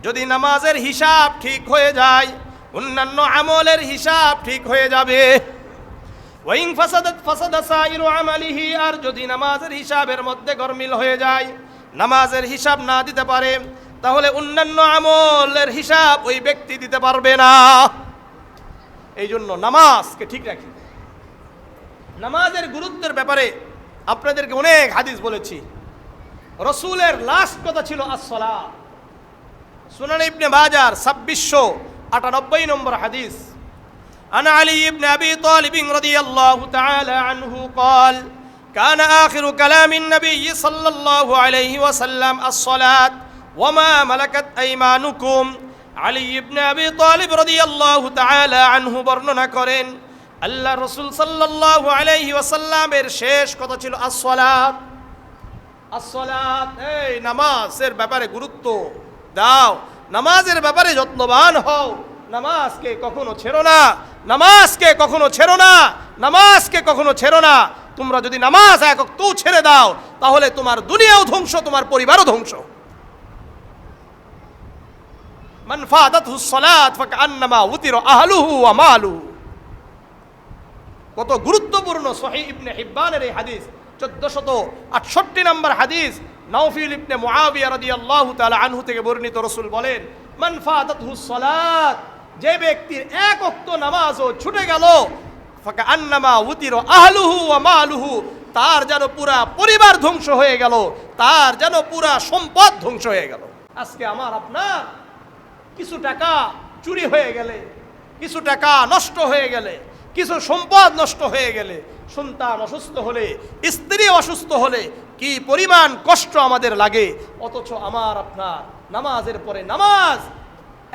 [SPEAKER 1] যদি নামাজের হিসাব ঠিক হয়ে যায় অন্যান্য আমলের হিসাব ঠিক হয়ে যাবে। ওয়াইন ফাসাদাত ফাসাদা সাইরু আমালিহি, আর যদি নামাজের হিসাবের মধ্যে গরমিল হয়ে যায়, নামাজের হিসাব না দিতে পারে, তাহলে অন্যান্য আমলের হিসাব ওই ব্যক্তি দিতে পারবে না। এই জন্য নামাজকে ঠিক রাখি। নামাজের গুরুত্বের ব্যাপারে আপনাদেরকে অনেক হাদিস বলেছি। রসুলের লাস্ট কথা ছিল আসসালাত। সুনান ইবনে মাজার 2698 নম্বর হাদিস, আন আলী ইবনে আবি তালিব রাদিয়াল্লাহু তাআলা আনহু قال كان آخر كلام النبي صلى الله عليه وسلم الصلاة وما ملكت أيمانكم। আলী ইবনে আবি তালিব রাদিয়াল্লাহু তাআলা আনহু বর্ণনা করেন, আল্লাহ রাসূল সাল্লাল্লাহু আলাইহি ওয়াসাল্লামের শেষ কথা ছিল আসসালাত। আসসালাত, এই নামাজের ব্যাপারে গুরুত্ব দাও, নামাজের ব্যাপারে যত্নবান হও, নামাজকে কখনো ছেড়ো না, নামাজকে কখনো ছেড়ো না, নামাজকে কখনো ছেড়ো না। তোমরা যদি নামাজ এক ওয়াক্ত ছেড়ে দাও তাহলে তোমার দুনিয়াও ধ্বংস, তোমার পরিবারও ধ্বংস। মান ফাতাতহুস সালাত ফাকান্নামা উতিরা আহলুহু ওয়া মালুহু। কত গুরুত্বপূর্ণ সহিহ ইবনে হিব্বানের এই হাদিস, 1468 নম্বর হাদিস। নাউফিল ইবনে মুআবিয়া রাদিয়াল্লাহু তাআলা আনহু থেকে বর্ণিত, রাসূল বলেন, মান ফাতাতহুস সালাত, যে ব্যক্তির এক ওয়াক্ত নামাজও ছুটে গেল, ফাকান্নামা উতিরা আহলুহু ওয়া মালুহু, তার যেন পুরা পরিবার ধ্বংস হয়ে গেল, তার যেন পুরা সম্পদ ধ্বংস হয়ে গেল। আজকে আমার আপনার কিছু টাকা চুরি হয়ে গেলে, কিছু টাকা নষ্ট হয়ে গেলে, কিছু সম্পদ নষ্ট হয়ে গেলে, সন্তান অসুস্থ হলে, স্ত্রী অসুস্থ হলে কি পরিমাণ কষ্ট আমাদের লাগে। অথচ আমার আপনার নামাজের পরে নামাজ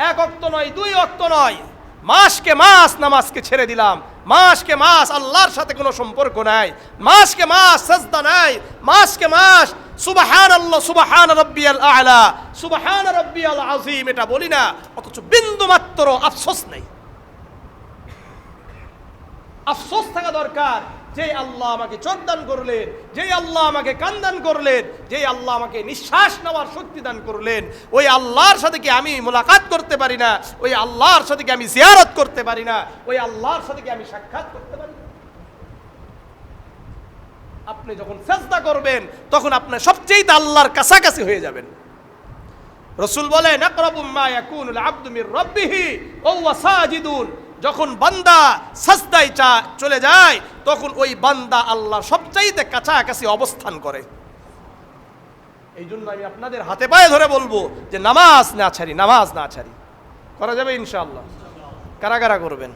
[SPEAKER 1] এক ওয়াক্ত নয়, 2 ওয়াক্ত নয়, মাসকে মাস নামাজকে ছেড়ে দিলাম, মাসকে মাস আল্লাহর সাথে কোনো সম্পর্ক নাই, মাসকে মাস সাজদা নাই, মাসকে মাস সুবহানাল্লাহ সুবহান রাব্বিয়াল আ'লা সুবহান রাব্বিয়াল আযীম এটা বলি না, অথচ বিন্দু মাত্র আফসোস নেই। আফসোস থাকা দরকার, যে আল্লাহ আমাকে চোখ দান করলেন, যে আল্লাহ আমাকে কান দান করলেন, যে আল্লাহ আমাকে নিঃশ্বাস নেওয়ার শক্তি দান করলেন, ওই আল্লাহর সাথে কি আমি মোলাকাত করতে পারি না? ওই আল্লাহর সাথে কি আমি জিয়ারত করতে পারি না? ওই আল্লাহর সাথে কি আমি সাক্ষাৎ করতে পারি না? আপনি যখন সিজদা করবেন তখন আপনি সবচেয়ে আল্লাহর কাছাকাছি হয়ে যাবেন। রাসূল বলেন, আকরাবু মা ইয়াকুনুল আবদু মির রাব্বিহি ওয়া হুয়া সাজিদুন, যখন বান্দা সাজদায় চলে যায় তখন ওই বান্দা আল্লাহর সবচাইতে কাছাকাছি অবস্থান করে। এই জন্য আমি আপনাদের হাতে পায়ে ধরে বলবো যে নামাজ না ছাড়ি, নামাজ না ছাড়ি। করা যাবে ইনশাআল্লাহ? কারা কারা করবেন?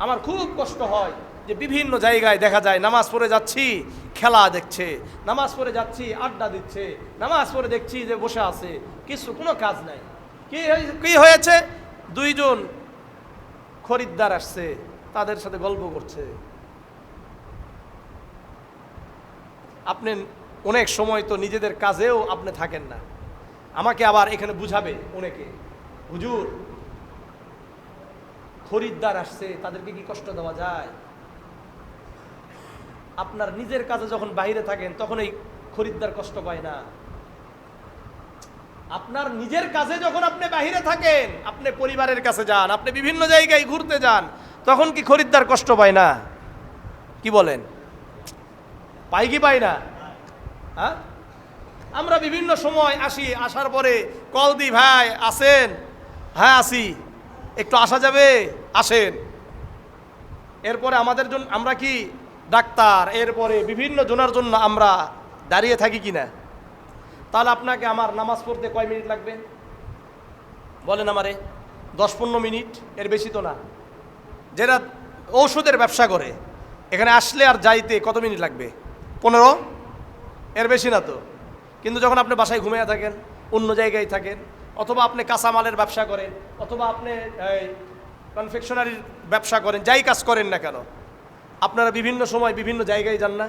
[SPEAKER 1] আমার খুব কষ্ট হয় যে বিভিন্ন জায়গায় দেখা যায় নামাজ পড়ে যাচ্ছি খেলা দেখছে, নামাজ পড়ে যাচ্ছি আড্ডা দিচ্ছে, নামাজ পড়ে দেখছি যে বসে আছে, কিছু কোনো কাজ নাই। কি হয়েছে? দুইজন খরিদ্দার আসছে, তাদের সাথে গল্প করছে। আপনি অনেক সময় তো নিজেদের কাজেও আপনি থাকেন না। আমাকে আবার এখানে বুঝাবে অনেকে, হুজুর খরিদ্দার আসছে তাদেরকে কি কষ্ট দেওয়া যায়? আপনার নিজের কাজে যখন বাইরে থাকেন তখন এই খরিদ্দার কষ্ট পায় না। আপনার নিজের কাজে যখন আপনি বাহিরে থাকেন, আপনি পরিবারের কাছে যান, আপনি বিভিন্ন জায়গায় ঘুরতে যান, তখন কি খরিদ্দার কষ্ট পায় না? কি বলেন? পাই কি পাই না? হ্যাঁ, আমরা বিভিন্ন সময় আসি, আসার পরে কল দিই, ভাই আসেন? হ্যাঁ আসি, একটু আসা যাবে? আসেন। এরপরে আমাদের জন্য আমরা কি ডাক্তার, এরপরে বিভিন্ন জনের জন্য আমরা দাঁড়িয়ে থাকি কিনা? তাহলে আপনাকে আমার নামাজ পড়তে কয় মিনিট লাগবে বলেন আমারে? 10-15 মিনিট, এর বেশি তো না। যেটা ঔষধের ব্যবসা করে, এখানে আসলে আর যাইতে কত মিনিট লাগবে? 15? এর বেশি না তো। কিন্তু যখন আপনি বাসায় ঘুমিয়ে থাকেন, অন্য জায়গায় থাকেন, অথবা আপনি কাঁচামালের ব্যবসা করেন, অথবা আপনি কনফেকশনারির ব্যবসা করেন, যাই কাজ করেন না কেন, আপনারা বিভিন্ন সময় বিভিন্ন জায়গায় যান না?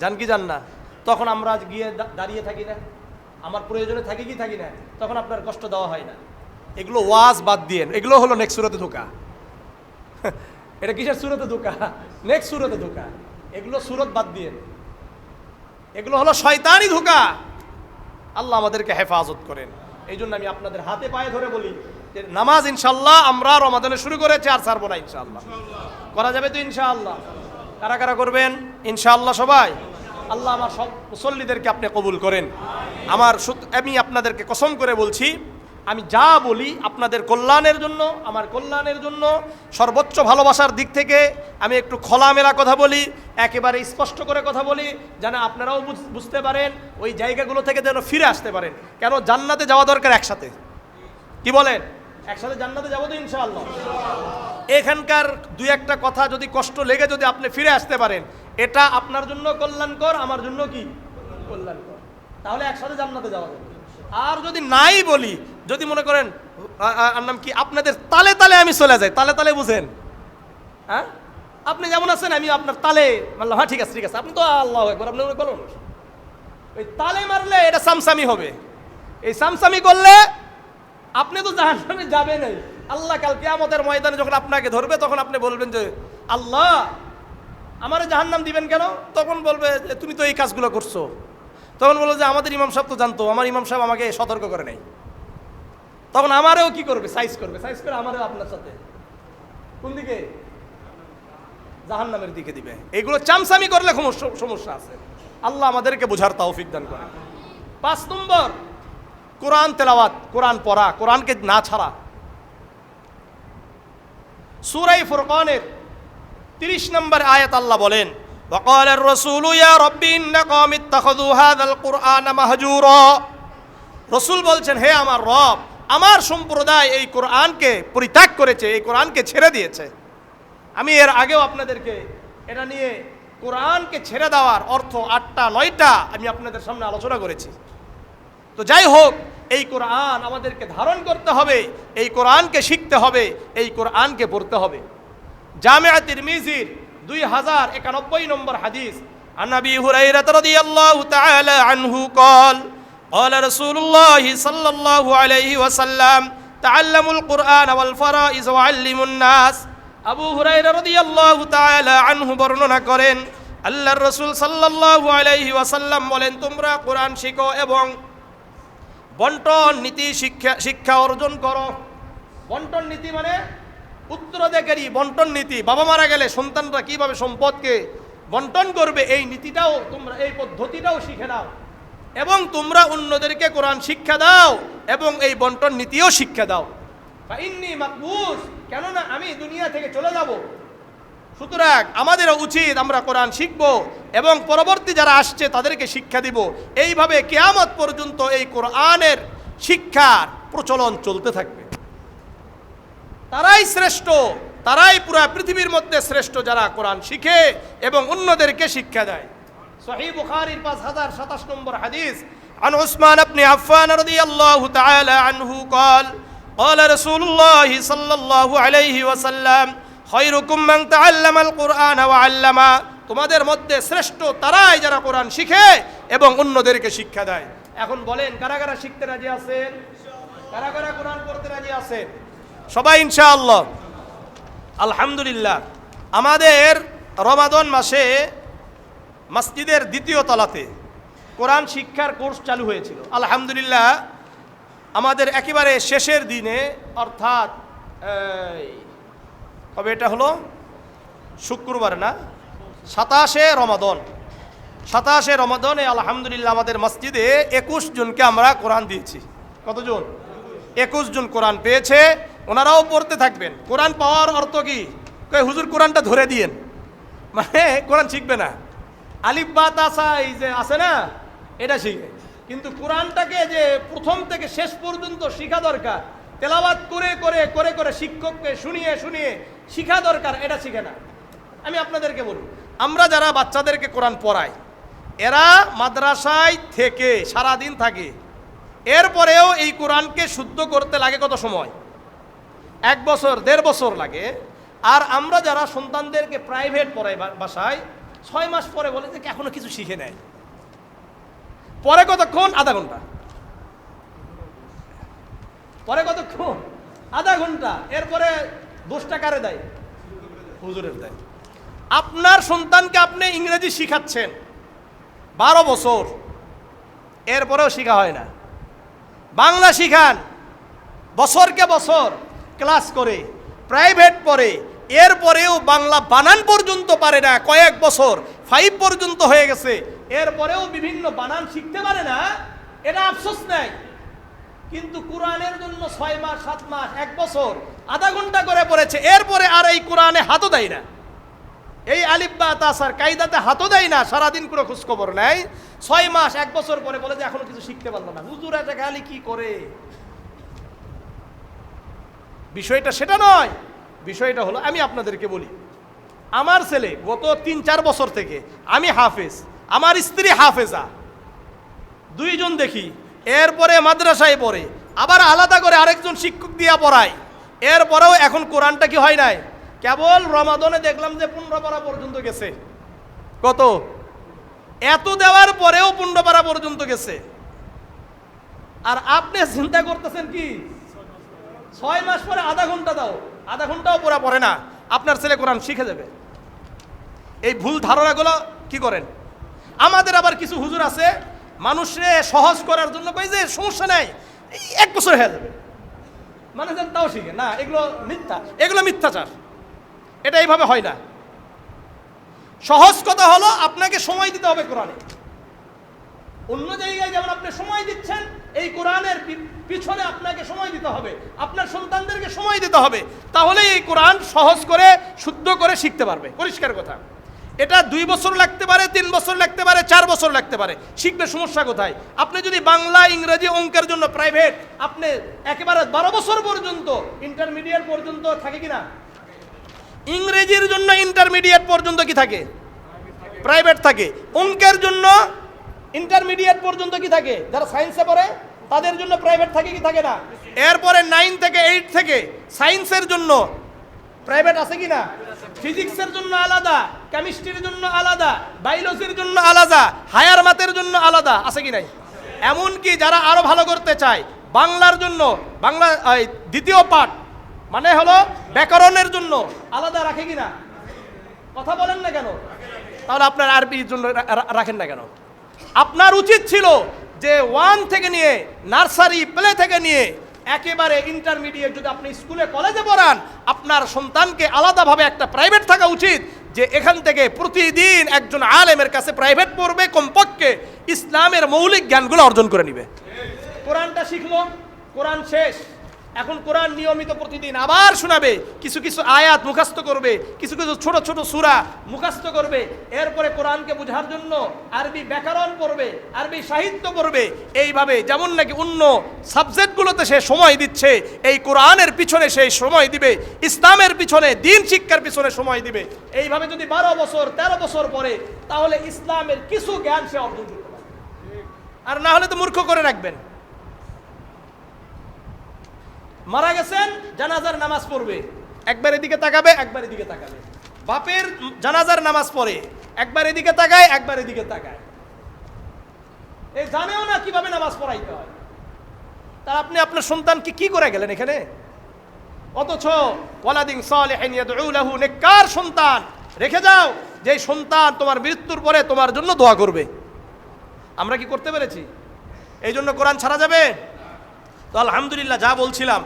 [SPEAKER 1] যান কি যান না? তখন আমরা গিয়ে দাঁড়িয়ে থাকি না? আমার প্রয়োজনে থাকি কি থাকি না? তখন আপনার কষ্ট দেওয়া হয় না। এগুলো ওয়াজ বাদ দিয়ে, এগুলো হলো নেক্সট সুরতে ধোকা। এটা কিসের সুরতে ধোকা? নেক্সট সুরতে ধোকা। এগুলো সুরত বাদ দিয়ে, এগুলো হলো শয়তানি ধোকা। আল্লাহ আমাদেরকে হেফাজত করেন। এই জন্য আমি আপনাদের হাতে পায়ে ধরে বলি যে নামাজ ইনশাল্লাহ আমরা রমাদানে শুরু করেছি, আর ছাড়বো না ইনশাআল্লাহ। করা যাবে তো ইনশাআল্লাহ? কারা কারা করবেন ইনশাআল্লাহ? সবাই। আল্লাহ আমার সব মুসল্লিদেরকে আপনি কবুল করেন। আমি আপনাদেরকে কসম করে বলছি, আমি যা বলি আপনাদের কল্যাণের জন্য, আমার কল্যাণের জন্য, সর্বোচ্চ ভালোবাসার দিক থেকে আমি একটু খোলামেলা কথা বলি, একেবারে স্পষ্ট করে কথা বলি, যেন আপনারাও বুঝতে পারেন, ওই জায়গাগুলো থেকে যেন ফিরে আসতে পারেন। কেন জান্নাতে যাওয়া দরকার একসাথে। কি বলেন? একসাথে জান্নাতে যাবো তো ইনশাআল্লাহ। এখানকার দুই একটা কথা যদি কষ্ট লেগে যদি আপনি ফিরে আসতে পারেন, এটা আপনার জন্য কল্যাণকর, আমার জন্য কি কল্যাণকর। তাহলে একসাথে জান্নাতে যাওয়া যাবে। আর যদি নাই বলি, যদি মনে করেন নাম কি আপনাদের তালে তালে আমি চলে যাই, তালে তালে বুঝেন? হ্যাঁ, আপনি যেমন আছেন আমি আপনার তালে মারলাম, হ্যাঁ ঠিক আছে ঠিক আছে, আপনি তো আল্লাহু আকবার, আপনি বলুন। ওই তালে মারলে এটা সামসামি হবে। এই সামসামি করলে আপনি তো জাহান্নামে যাবেনই। আল্লাহ কাল কিয়ামতের ময়দানে যখন আপনাকে ধরবে, তখন আপনি বলবেন যে আল্লাহ আমারে জাহান্নাম দিবেন কেন? তখন বলবে যে তুমি তো এই কাজগুলো করছো। তখন বলবো যে আমাদের ইমাম সাহেব তো জানতো, আমার ইমাম সাহেব আমাকে সতর্ক করে নাই। তখন আমারেও কি করবে? সাইজ করবে, সাইজ করে আমারেও আপনার সাথে কোন দিকে? জাহান্নামের দিকে দিবে। এগুলো চামচামি করলে সমস্যা আছে। আল্লাহ আমাদেরকে বোঝার তৌফিক দান করে। 5 নম্বর, কোরআন তেলাওয়াত, কোরআন পড়া, কোরআনকে না ছাড়া। সূরা ফুরকানের 30 নম্বর আয়াত আল্লাহ বলেন, وقال الرسول يا رب إن قوم اتخذوا هذا القرآن مهجورا। রাসূল বলছেন, হে আমার রব, আমার সম্প্রদায় এই কোরআনকে পরিত্যাগ করেছে, এই কোরআনকে ছেড়ে দিয়েছে। আমি এর আগেও আপনাদেরকে এটা নিয়ে কোরআনকে ছেড়ে দেওয়ার অর্থ 8টা 9টা আমি আপনাদের সামনে আলোচনা করেছি। তো যাই হোক, এই কোরআন আমাদেরকে ধারণ করতে হবে, এই কোরআনকে শিখতে হবে, এই কোরআনকে পড়তে হবে। জামিয়া তিরমিজির 2091 নম্বর হাদিস, আন আবি হুরায়রা রাদিয়াল্লাহু তাআলা আনহু قال قال رسول الله صلى الله عليه وسلم تعلموا القرآن والفرائض وعلموا الناس। আবু হুরায়রা রাদিয়াল্লাহু তাআলা আনহু বর্ণনা করেন, আল্লাহর রাসূল সাল্লাল্লাহু আলাইহি ওয়াসাল্লাম বলেন, তোমরা কোরআন শিখো এবং বন্টন নীতি শিক্ষা অর্জন করো। বন্টন নীতি মানে উত্তরাধিকারী বন্টন নীতি, বাবা মারা গেলে সন্তানরা কিভাবে সম্পদকে বন্টন করবে এই নীতিটাও তোমরা, এই পদ্ধতিটাও শিখে নাও এবং তোমরা অন্যদেরকে কোরআন শিক্ষা দাও এবং এই বন্টন নীতিও শিক্ষা দাও। ফাইন্নী মাকবুস, কেননা আমি দুনিয়া থেকে চলে যাব, সুতরাং আমাদেরও উচিত আমরা কোরআন শিখব এবং পরবর্তী যারা আসছে তাদেরকে শিক্ষা দিব। এইভাবে কিয়ামত পর্যন্ত এই কোরআনের শিক্ষার প্রচলন চলতে থাকবে। তারাই শ্রেষ্ঠ, তারাই পুরা পৃথিবীর মধ্যে শ্রেষ্ঠ যারা কোরআন শিখে এবং অন্যদেরকে শিক্ষা দেয়। সহিহ বুখারীর 5027 নম্বর হাদিস, আন উসমান ইবনে আফফান রাদিয়াল্লাহু তাআলা আনহু قال قال رسول الله صلى الله عليه وسلم খায়রুকুম মান তাআল্লামাল কুরআন ওয়া আল্লামা, তোমাদের মধ্যে শ্রেষ্ঠ তারাই যারা কোরআন শিখে এবং অন্যদেরকে শিক্ষা দেয়। এখন বলেন কারা কারা শিখতে রাজি আছেন, কারা কারা কোরআন পড়তে রাজি আছেন? সবাই ইনশাআল্লাহ। আলহামদুলিল্লাহ, আমাদের রমাদান মাসে মসজিদের দ্বিতীয় তলাতে কোরআন শিক্ষার কোর্স চালু হয়েছিল। আলহামদুলিল্লাহ, আমাদের একেবারে শেষের দিনে, অর্থাৎ কবে এটা হলো, শুক্রবার না, 27 রমাদানে আলহামদুলিল্লাহ আমাদের মসজিদে 21 জনকে আমরা কোরআন দিয়েছি। কতজন? 21 জন কোরআন পেয়েছে। ওনারাও পড়তে থাকবেন। কোরআন পাওয়ার অর্থ কি? হুজুর কোরআনটা ধরে দিয়েন, মানে কোরআন শিখবে না, আলিফ বা তা সা এই যে আছে না, এটা শিখে। কিন্তু কোরআনটাকে যে প্রথম থেকে শেষ পর্যন্ত শিখা দরকার, তেলাওয়াত করে করে করে করে শিক্ষককে শুনিয়ে শুনিয়ে শিখা দরকার, এটা শিখে না। আমি আপনাদেরকে বলি, আমরা যারা বাচ্চাদেরকে কোরআন পড়াই, এরা মাদ্রাসায় থেকে সারাদিন থাকে, এরপরেও এই কোরআনকে শুদ্ধ করতে লাগে কত সময়? 1 বছর 1.5 বছর লাগে। আর আমরা যারা সন্তানদেরকে প্রাইভেট পড়াই বাসায়, 6 মাস পরে বলে যে এখনো কিছু শিখে নেয়। পরে কতক্ষণ? আধা ঘন্টা। পরে কতক্ষণ? আধা ঘন্টা। এরপরে দোষটা কারে দেয়? হুজুরের দেয়। আপনার সন্তানকে আপনি ইংরেজি শিখাচ্ছেন 12 বছর, এরপরেও শিখা হয় না। বাংলা শিখান, বছরকে বছর ক্লাস করে প্রাইভেট পড়ে, এরপরেও বাংলা বানান পর্যন্ত পারে না। কয়েক বছর 5 পর্যন্ত হয়ে গেছে, এরপরেও বিভিন্ন বানান শিখতে পারে না। এটা আফসোস নাই। কিন্তু কোরআনের জন্য 6 মাস 7 মাস 1 বছর আধা ঘন্টা করে পড়েছে, এরপরে আর এই কোরআনে হাতও দেয় না, এই আলিফ বা তাসার কায়দাতে হাতও দেয় না, সারাদিন কোনো খোঁজখবর নেয়। 6 মাস 1 বছর পরে বলে যে এখনো কিছু শিখতে পারলো না। হুজুর এটা খালি কি করে? বিষয়টা সেটা নয়। বিষয়টা হলো, আমি আপনাদেরকে বলি, আমার ছেলে গত 3-4 বছর থেকে, আমি হাফেজ, আমার স্ত্রী হাফেজা, 2 জন দেখি। এরপরে মাদ্রাসায় পড়ে, আবার আলাদা করে আরেকজন শিক্ষক দিয়া পড়ায়। এরপরেও এখন কোরআনটা কি হয় নাই? কেবল রমাদানে দেখলাম যে 15 পারা পর্যন্ত গেছে। কত? এত দেওয়ার পরেও 15 পারা পর্যন্ত গেছে। আর আপনি চিন্তা করতেছেন কি 6 মাস পরে আধা ঘন্টা দাও, আধা ঘন্টাও পড়া পড়ে না, আপনার ছেলে কোরআন শিখে যাবে। এই ভুল ধারণাগুলো কি করেন? আমাদের আবার কিছু হুজুর আছে, মানুষরে সহজ করার জন্য কই যে সমস্যা নাই, 1 বছর হয়ে যাবে, মানে যেন তাও শিখে না। এগুলো মিথ্যা, এগুলো মিথ্যাচার। এটা এইভাবে হয় না। সহজ কথা হলো আপনাকে সময় দিতে হবে কোরআনে। অন্য জায়গায় যেমন আপনি সময় দিচ্ছেন, এই কোরআনের পিছনে আপনাকে সময় দিতে হবে, আপনার সন্তানদেরকে সময় দিতে হবে। তাহলে এই কোরআন সহজ করে শুদ্ধ করে শিখতে পারবে। পরিষ্কার কথা। এটা 2 বছর লাগতে পারে, 3 বছর লাগতে পারে, 4 বছর লাগতে পারে, শিখবে। সমস্যা কোথায়? আপনি যদি বাংলা, ইংরেজি, অঙ্কের জন্য প্রাইভেট, আপনি একেবারে 12 বছর পর্যন্ত, ইন্টারমিডিয়েট পর্যন্ত থাকে কিনা? ইংরেজির জন্য ইন্টারমিডিয়েট পর্যন্ত কি থাকে? প্রাইভেট থাকে। অঙ্কের জন্য ইন্টারমিডিয়েট পর্যন্ত কি থাকে? যারা সায়েন্সে পড়ে তাদের জন্য প্রাইভেট থাকে কি থাকে না? এরপরে 9 থেকে 8 থেকে সায়েন্সের জন্য প্রাইভেট আছে কি না? ফিজিক্সের জন্য আলাদা, কেমিস্ট্রির জন্য আলাদা, বায়োলজির জন্য আলাদা, হায়ার ম্যাথের জন্য আলাদা, আছে কি নাই? এমনকি যারা আরো ভালো করতে চায় বাংলার জন্য, বাংলা দ্বিতীয় পাঠ মানে হলো ব্যাকরণের জন্য আলাদা রাখে কি না? কথা বলেন না কেন? তাহলে আপনার আরবির জন্য রাখেন না কেন? আপনার উচিত ছিল যে 1 থেকে নিয়ে নার্সারি প্লে থেকে নিয়ে একেবারে ইন্টারমিডিয়েট যদি আপনি স্কুলে কলেজে পড়ান, আপনার সন্তানকে আলাদাভাবে একটা প্রাইভেট থাকা উচিত, যে এখান থেকে প্রতিদিন একজন আলেমের কাছে প্রাইভেট পড়বে, কমপক্ষে ইসলামের মৌলিক জ্ঞানগুলো অর্জন করে নেবে। কোরআনটা শিখলো, কোরআন শেষ, এখন কোরআন নিয়মিত প্রতিদিন আবার শোনাবে, কিছু কিছু আয়াত মুখস্থ করবে, কিছু কিছু ছোট ছোট সূরা মুখস্থ করবে, এরপরে কোরআনকে বোঝার জন্য আরবি ব্যাকরণ পড়বে, আরবি সাহিত্য পড়বে। এইভাবে যেমন নাকি অন্য সাবজেক্টগুলোতে সে সময় দিচ্ছে, এই কোরআনের পিছনে সেই সময় দিবে, ইসলামের পিছনে, দিন শিক্ষার পিছনে সময় দিবে। এইভাবে যদি 12 বছর 13 বছর পরে, তাহলে ইসলামের কিছু জ্ঞান সে অর্জন করতে পারবে। আর না হলে তো মূর্খ করে রাখবেন। মারা গেছেন, জানাজার নামাজ পড়বে, একবার এদিকে তাকাবে, একবার এদিকে তাকাবে। বাপের জানাজার নামাজ পড়ে, একবার এদিকে তাকায়, একবার এদিকে তাকায়, এই জানেও না কিভাবে নামাজ পড়াইতে হয়। তা আপনি আপনার সন্তানকে কি করে গেলেন এখানে? অথচ ওয়ালাদিন সালিহিন ইয়াদউ লাহু, নেককার সন্তান রেখে যাও, যে সন্তান তোমার মৃত্যুর পরে তোমার জন্য দোয়া করবে। আমরা কি করতে পেরেছি? এই জন্য কোরআন ছাড়া যাবে? তো আলহামদুলিল্লাহ, যা বলছিলাম,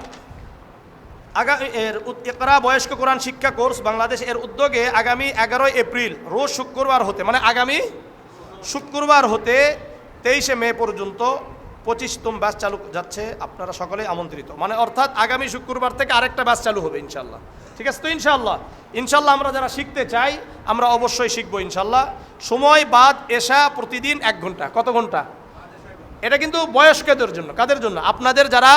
[SPEAKER 1] ইকরা বয়স্ক কোরআন শিক্ষা কোর্স বাংলাদেশ এর উদ্যোগে আগামী 11 এপ্রিল রোজ শুক্রবার হতে, মানে আগামী শুক্রবার হতে 23 মে পর্যন্ত 25তম ব্যাচ চালু যাচ্ছে। আপনারা সকলেই আমন্ত্রিত, মানে অর্থাৎ আগামী শুক্রবার থেকে আরেকটা ব্যাচ চালু হবে ইনশাল্লাহ। ঠিক আছে তো? ইনশাল্লাহ আমরা যারা শিখতে চাই আমরা অবশ্যই শিখবো ইনশাল্লাহ। সময় বাদ এশা প্রতিদিন 1 ঘন্টা। কত ঘন্টা? এটা কিন্তু বয়স্কদের জন্য। কাদের জন্য? আপনাদের যারা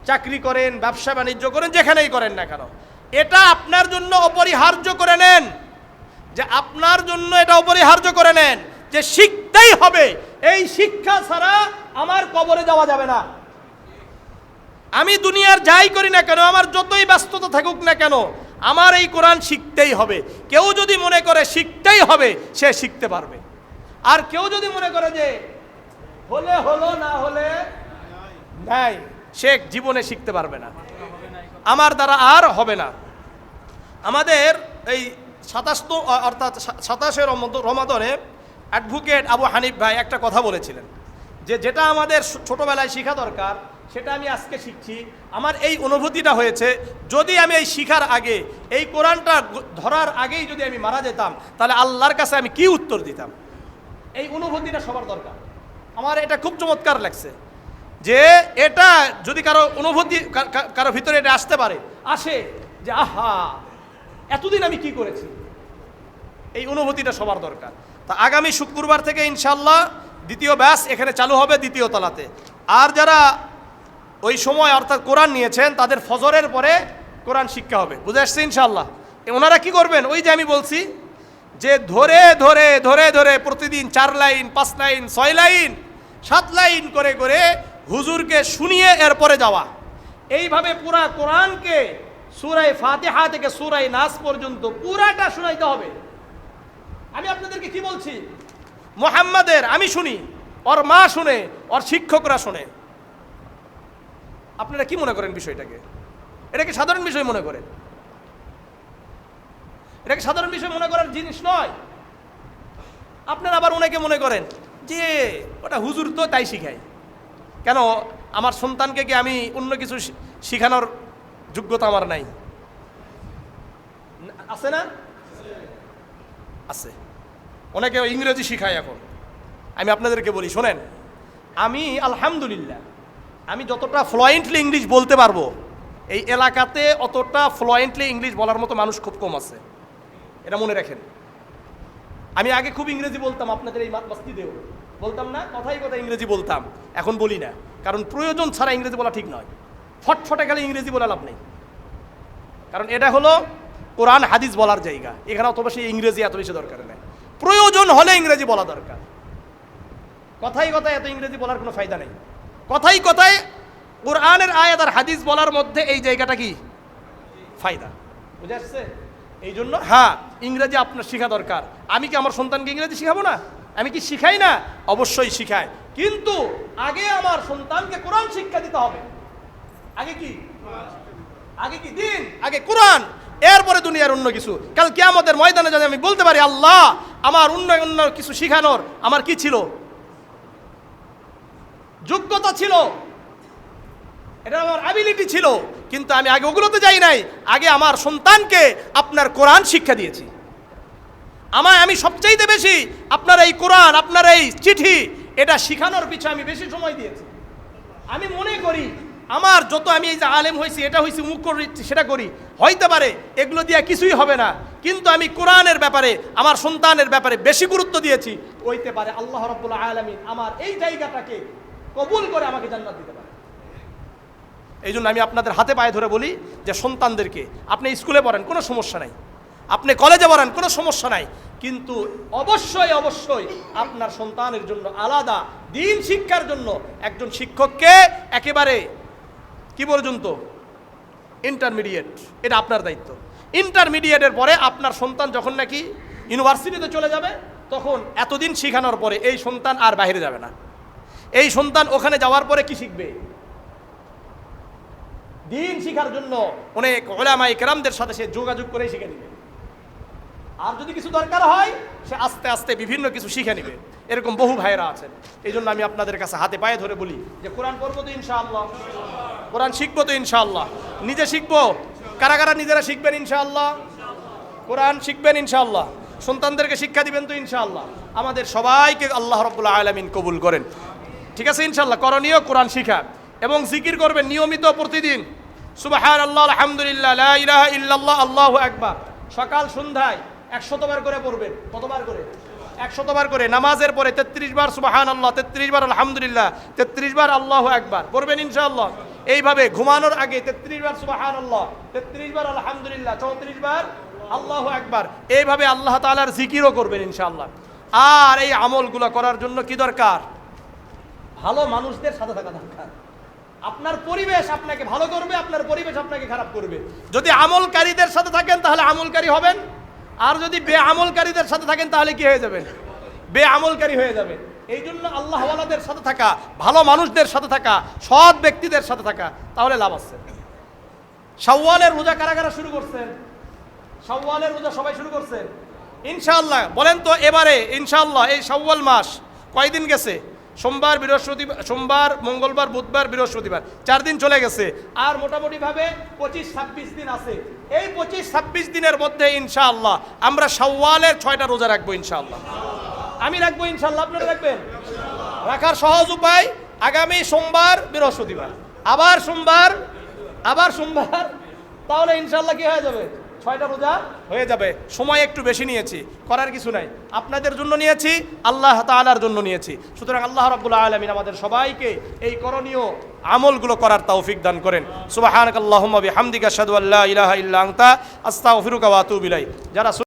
[SPEAKER 1] চাকরি করেন, ব্যবসা বাণিজ্য করেন, যেখানেই করেন না কেন, এটা আপনার জন্য অপরিহার্য করে নেন, যে আপনার জন্য এটা অপরিহার্য করে নেন যে শিখতেই হবে। এই শিক্ষা ছাড়া আমার কবরে যাওয়া যাবে না। আমি দুনিয়ার যাই করি না কেন, আমার যতই ব্যস্ততা থাকুক না কেন, আমার এই কোরআন শিখতেই হবে। কেউ যদি মনে করে শিখতেই হবে, সে শিখতে পারবে। আর কেউ যদি মনে করে যে হলে হলো, না হলে নাই, সে জীবনে শিখতে পারবে না, আমার দ্বারা আর হবে না। আমাদের এই 27 রমাদানে অ্যাডভোকেট আবু হানিফ ভাই একটা কথা বলেছিলেন, যে যেটা আমাদের ছোটবেলায় শেখা দরকার সেটা আমি আজকে শিখছি। আমার এই অনুভূতিটা হয়েছে, যদি আমি এই শিখার আগে, এই কোরআনটা ধরার আগেই যদি আমি মারা যেতাম, তাহলে আল্লাহর কাছে আমি কি উত্তর দিতাম? এই অনুভূতিটা সবার দরকার। আমার এটা খুব চমৎকার লাগছে, যে এটা যদি কারো অনুভূতি, কারো ভিতরে এটা আসতে পারে, আসে যে আহা, এতদিন আমি কি করেছি, এই অনুভূতিটা সবার দরকার। তা আগামী শুক্রবার থেকে ইনশাল্লাহ দ্বিতীয় ব্যাচ এখানে চালু হবে, দ্বিতীয় তলাতে। আর যারা ওই সময় অর্থাৎ কোরআন নিয়েছেন, তাদের ফজরের পরে কোরআন শিক্ষা হবে। বুঝে আসছে ইনশাল্লাহ? ওনারা কি করবেন? ওই যে আমি বলছি, যে ধরে ধরে ধরে ধরে প্রতিদিন 4 লাইন, 5 লাইন, 6 লাইন, 7 লাইন করে করে হুজুরকে শুনিয়ে এরপরে যাওয়া। এইভাবে পুরা কোরআনকে সূরা ফাতিহা থেকে সূরা নাস পর্যন্ত পুরাটা শোনাইতে হবে। আমি আপনাদেরকে কি বলছি, মুহাম্মাদের আমি শুনি, ওর মা শুনে, ওর শিক্ষকরা শুনে। আপনারা কি মনে করেন বিষয়টাকে? এটাকে সাধারণ বিষয় মনে করেন? এটাকে সাধারণ বিষয় মনে করার জিনিস নয়। আপনারা আবার অনেকে মনে করেন যে ওটা হুজুর তো তাই শিখায়, কেন আমার সন্তানকে কি আমি অন্য কিছু শিখানোর যোগ্যতা আমার নাই? আছে না? আছে। অনেকে ইংরেজি শিখায় এখন। আমি আপনাদেরকে বলি, শোনেন, আমি আলহামদুলিল্লাহ আমি যতটা ফ্লুয়েন্টলি ইংলিশ বলতে পারবো, এই এলাকাতে অতটা ফ্লুয়েন্টলি ইংলিশ বলার মতো মানুষ খুব কম আছে, এটা মনে রাখেন। আমি আগে খুব ইংরেজি বলতাম, আপনাদের এই মসজিদেও বলতাম না, কথাই কথা ইংরেজি বলতাম, এখন বলি না, কারণ প্রয়োজন ছাড়া ইংরেজি বলা ঠিক নয়। ফটফটে গেলে ইংরেজি বলা লাভ নেই, কারণ এটা হলো কোরআন হাদিস বলার জায়গা, এখানে অত বেশি ইংরেজি এত বেশি দরকার নেই। প্রয়োজন হলে ইংরেজি বলা দরকার, কথাই কথা এত ইংরেজি বলার কোনো ফায়দা নেই। কথাই কথায় কোরআনের আয়াত আর হাদিস বলার মধ্যে এই জায়গাটা কি ফায়দা, বুঝে আসছে? এই জন্য হ্যাঁ, ইংরেজি আপনার শেখা দরকার। আমি কি আমার সন্তানকে ইংরেজি শিখাবো না? আমি কি শিখাই না? অবশ্যই শিখাই, কিন্তু আগে আমার সন্তানকে কোরআন শিক্ষা দিতে হবে। আগে কি? আগে কি দিন, আগে কোরআন, এরপরে দুনিয়ার অন্য কিছু। কাল কিয়ামতের ময়দানে যদি আমি বলতে পারি আল্লাহ আমার অন্য কিছু শিখানোর আমার কি ছিল, যোগ্যতা ছিল, এটা আমার অ্যাবিলিটি ছিল, কিন্তু আমি আগে ওগুলোতে যাই নাই, আগে আমার সন্তানকে আপনার কোরআন শিক্ষা দিয়েছি। আমি সবচাইতে বেশি আপনার এই কোরআন, আপনার এই চিঠি, এটা শিখানোর পিছনে আমি বেশি সময় দিয়েছি। আমি মনে করি আমার যত আমি এই যে আলেম হয়েছি, এটা হয়েছি, মুখ করছি, সেটা করি, হইতে পারে এগুলো দিয়ে কিছুই হবে না, কিন্তু আমি কোরআনের ব্যাপারে, আমার সন্তানের ব্যাপারে বেশি গুরুত্ব দিয়েছি। হইতে পারে আল্লাহ রাব্বুল আলামিন আমার এই জায়গাটাকে কবুল করে আমাকে জান্নাত দিতে পারে। এই জন্য আমি আপনাদের হাতে পায়ে ধরে বলি যে সন্তানদেরকে, আপনি স্কুলে পড়েন কোনো সমস্যা নাই, আপনি কলেজে পড়েন কোনো সমস্যা নাই, কিন্তু অবশ্যই অবশ্যই আপনার সন্তানের জন্য আলাদা দিন শিক্ষার জন্য একজন শিক্ষককে একেবারে কি পর্যন্ত, ইন্টারমিডিয়েট, এটা আপনার দায়িত্ব। ইন্টারমিডিয়েটের পরে আপনার সন্তান যখন নাকি ইউনিভার্সিটিতে চলে যাবে, তখন এতদিন শিখানোর পরে এই সন্তান আর বাইরে যাবে না। এই সন্তান ওখানে যাওয়ার পরে কি শিখবে? দিন শিখার জন্য অনেক উলামায়ে কেরামদের সাথে সে যোগাযোগ করে শিখে নেবে। আর যদি কিছু দরকার হয় সে আস্তে আস্তে বিভিন্ন কিছু শিখে নেবে। এরকম বহু ভাইয়েরা আছেন। এই জন্য আমি আপনাদের কাছে হাতে পায়ে ধরে বলি যে কোরআন পড়বো তো ইনশাআল্লাহ, কোরআন শিখবো তো ইনশাআল্লাহ, নিজে শিখবো, কারা কারা নিজেরা শিখবেন ইনশাআল্লাহ, কোরআন শিখবেন ইনশাআল্লাহ, সন্তানদেরকে শিক্ষা দিবেন তো ইনশাআল্লাহ। আমাদের সবাইকে আল্লাহ রাব্বুল আলামিন কবুল করেন, ঠিক আছে ইনশাআল্লাহ। করণীয় কোরআন শিখা এবং জিকির করবেন নিয়মিত প্রতিদিন, সুবহানাল্লাহ, আলহামদুলিল্লাহ, লা ইলাহা ইল্লাল্লাহ, আল্লাহু আকবার। সকাল সন্ধ্যায় 100 বার করে পড়বেন। কতবার করে? 100 বার করে। নামাজের পরে 33 বার সুবহানাল্লাহ, 33 বার আলহামদুলিল্লাহ, 33 বার আল্লাহু আকবার পড়বেন ইনশাআল্লাহ। এইভাবে ঘুমানোর আগে 33 বার সুবহানাল্লাহ, 33 বার আলহামদুলিল্লাহ, 34 বার আল্লাহু আকবার। এইভাবে আল্লাহ তাআলার জিকিরও করবেন ইনশাআল্লাহ। আর এই আমলগুলো করার জন্য কি দরকার? ভালো মানুষদের সাথে থাকা দরকার। আপনার পরিবেশ আপনাকে ভালো করবে, আপনার পরিবেশ আপনাকে খারাপ করবে। যদি আমলকারীদের সাথে থাকেন তাহলে আমলকারী হবেন, আর যদি বেআমলকারীদের সাথে থাকেন তাহলে কি হয়ে যাবেন? বেআমলকারী হয়ে যাবেন। এই জন্য আল্লাহওয়ালাদের সাথে থাকা, ভালো মানুষদের সাথে থাকা, সৎ ব্যক্তিদের সাথে থাকা, তাহলে লাভ আছে। শাওয়ালের রোজা কারা কারা শুরু করছেন? শাওয়ালের রোজা সবাই শুরু করছেন ইনশাআল্লাহ? বলেন তো এবারে ইনশাআল্লাহ এই শাওয়াল মাস কয়দিন গেছে? সোমবার, বৃহস্পতিবার, সোমবার, মঙ্গলবার, বুধবার, বৃহস্পতিবার, 4 দিন চলে গেছে। আর মোটামুটিভাবে 25-26 দিন আছে। এই 25-26 দিনের মধ্যে ইনশাআল্লাহ আমরা শাওয়ালের 6টা রোজা রাখবো ইনশাআল্লাহ। আমি রাখবো ইনশাআল্লাহ, আপনারা রাখবেন? রাখার সহজ উপায়, আগামী সোমবার, বৃহস্পতিবার, আবার সোমবার, আবার সোমবার, তাহলে ইনশাআল্লাহ কি হয়ে যাবে? 6টা রোজা হয়ে যাবে। সময় একটু বেশি নিয়েছি, করার কিছু নাই, আপনাদের জন্য নিয়েছি, আল্লাহ তাআলার জন্য নিয়েছি। সুতরাং আল্লাহ রাব্বুল আলামিন আমাদের সবাইকে এই করণীয় আমলগুলো করার তৌফিক দান করেন। সুবহানাকাল্লাহুম্মা বিহামদিকা আশহাদু আল্লা ইলাহা ইল্লা আনতা আস্তাগফিরুকা ওয়া আতুবু ইলাইক। যারা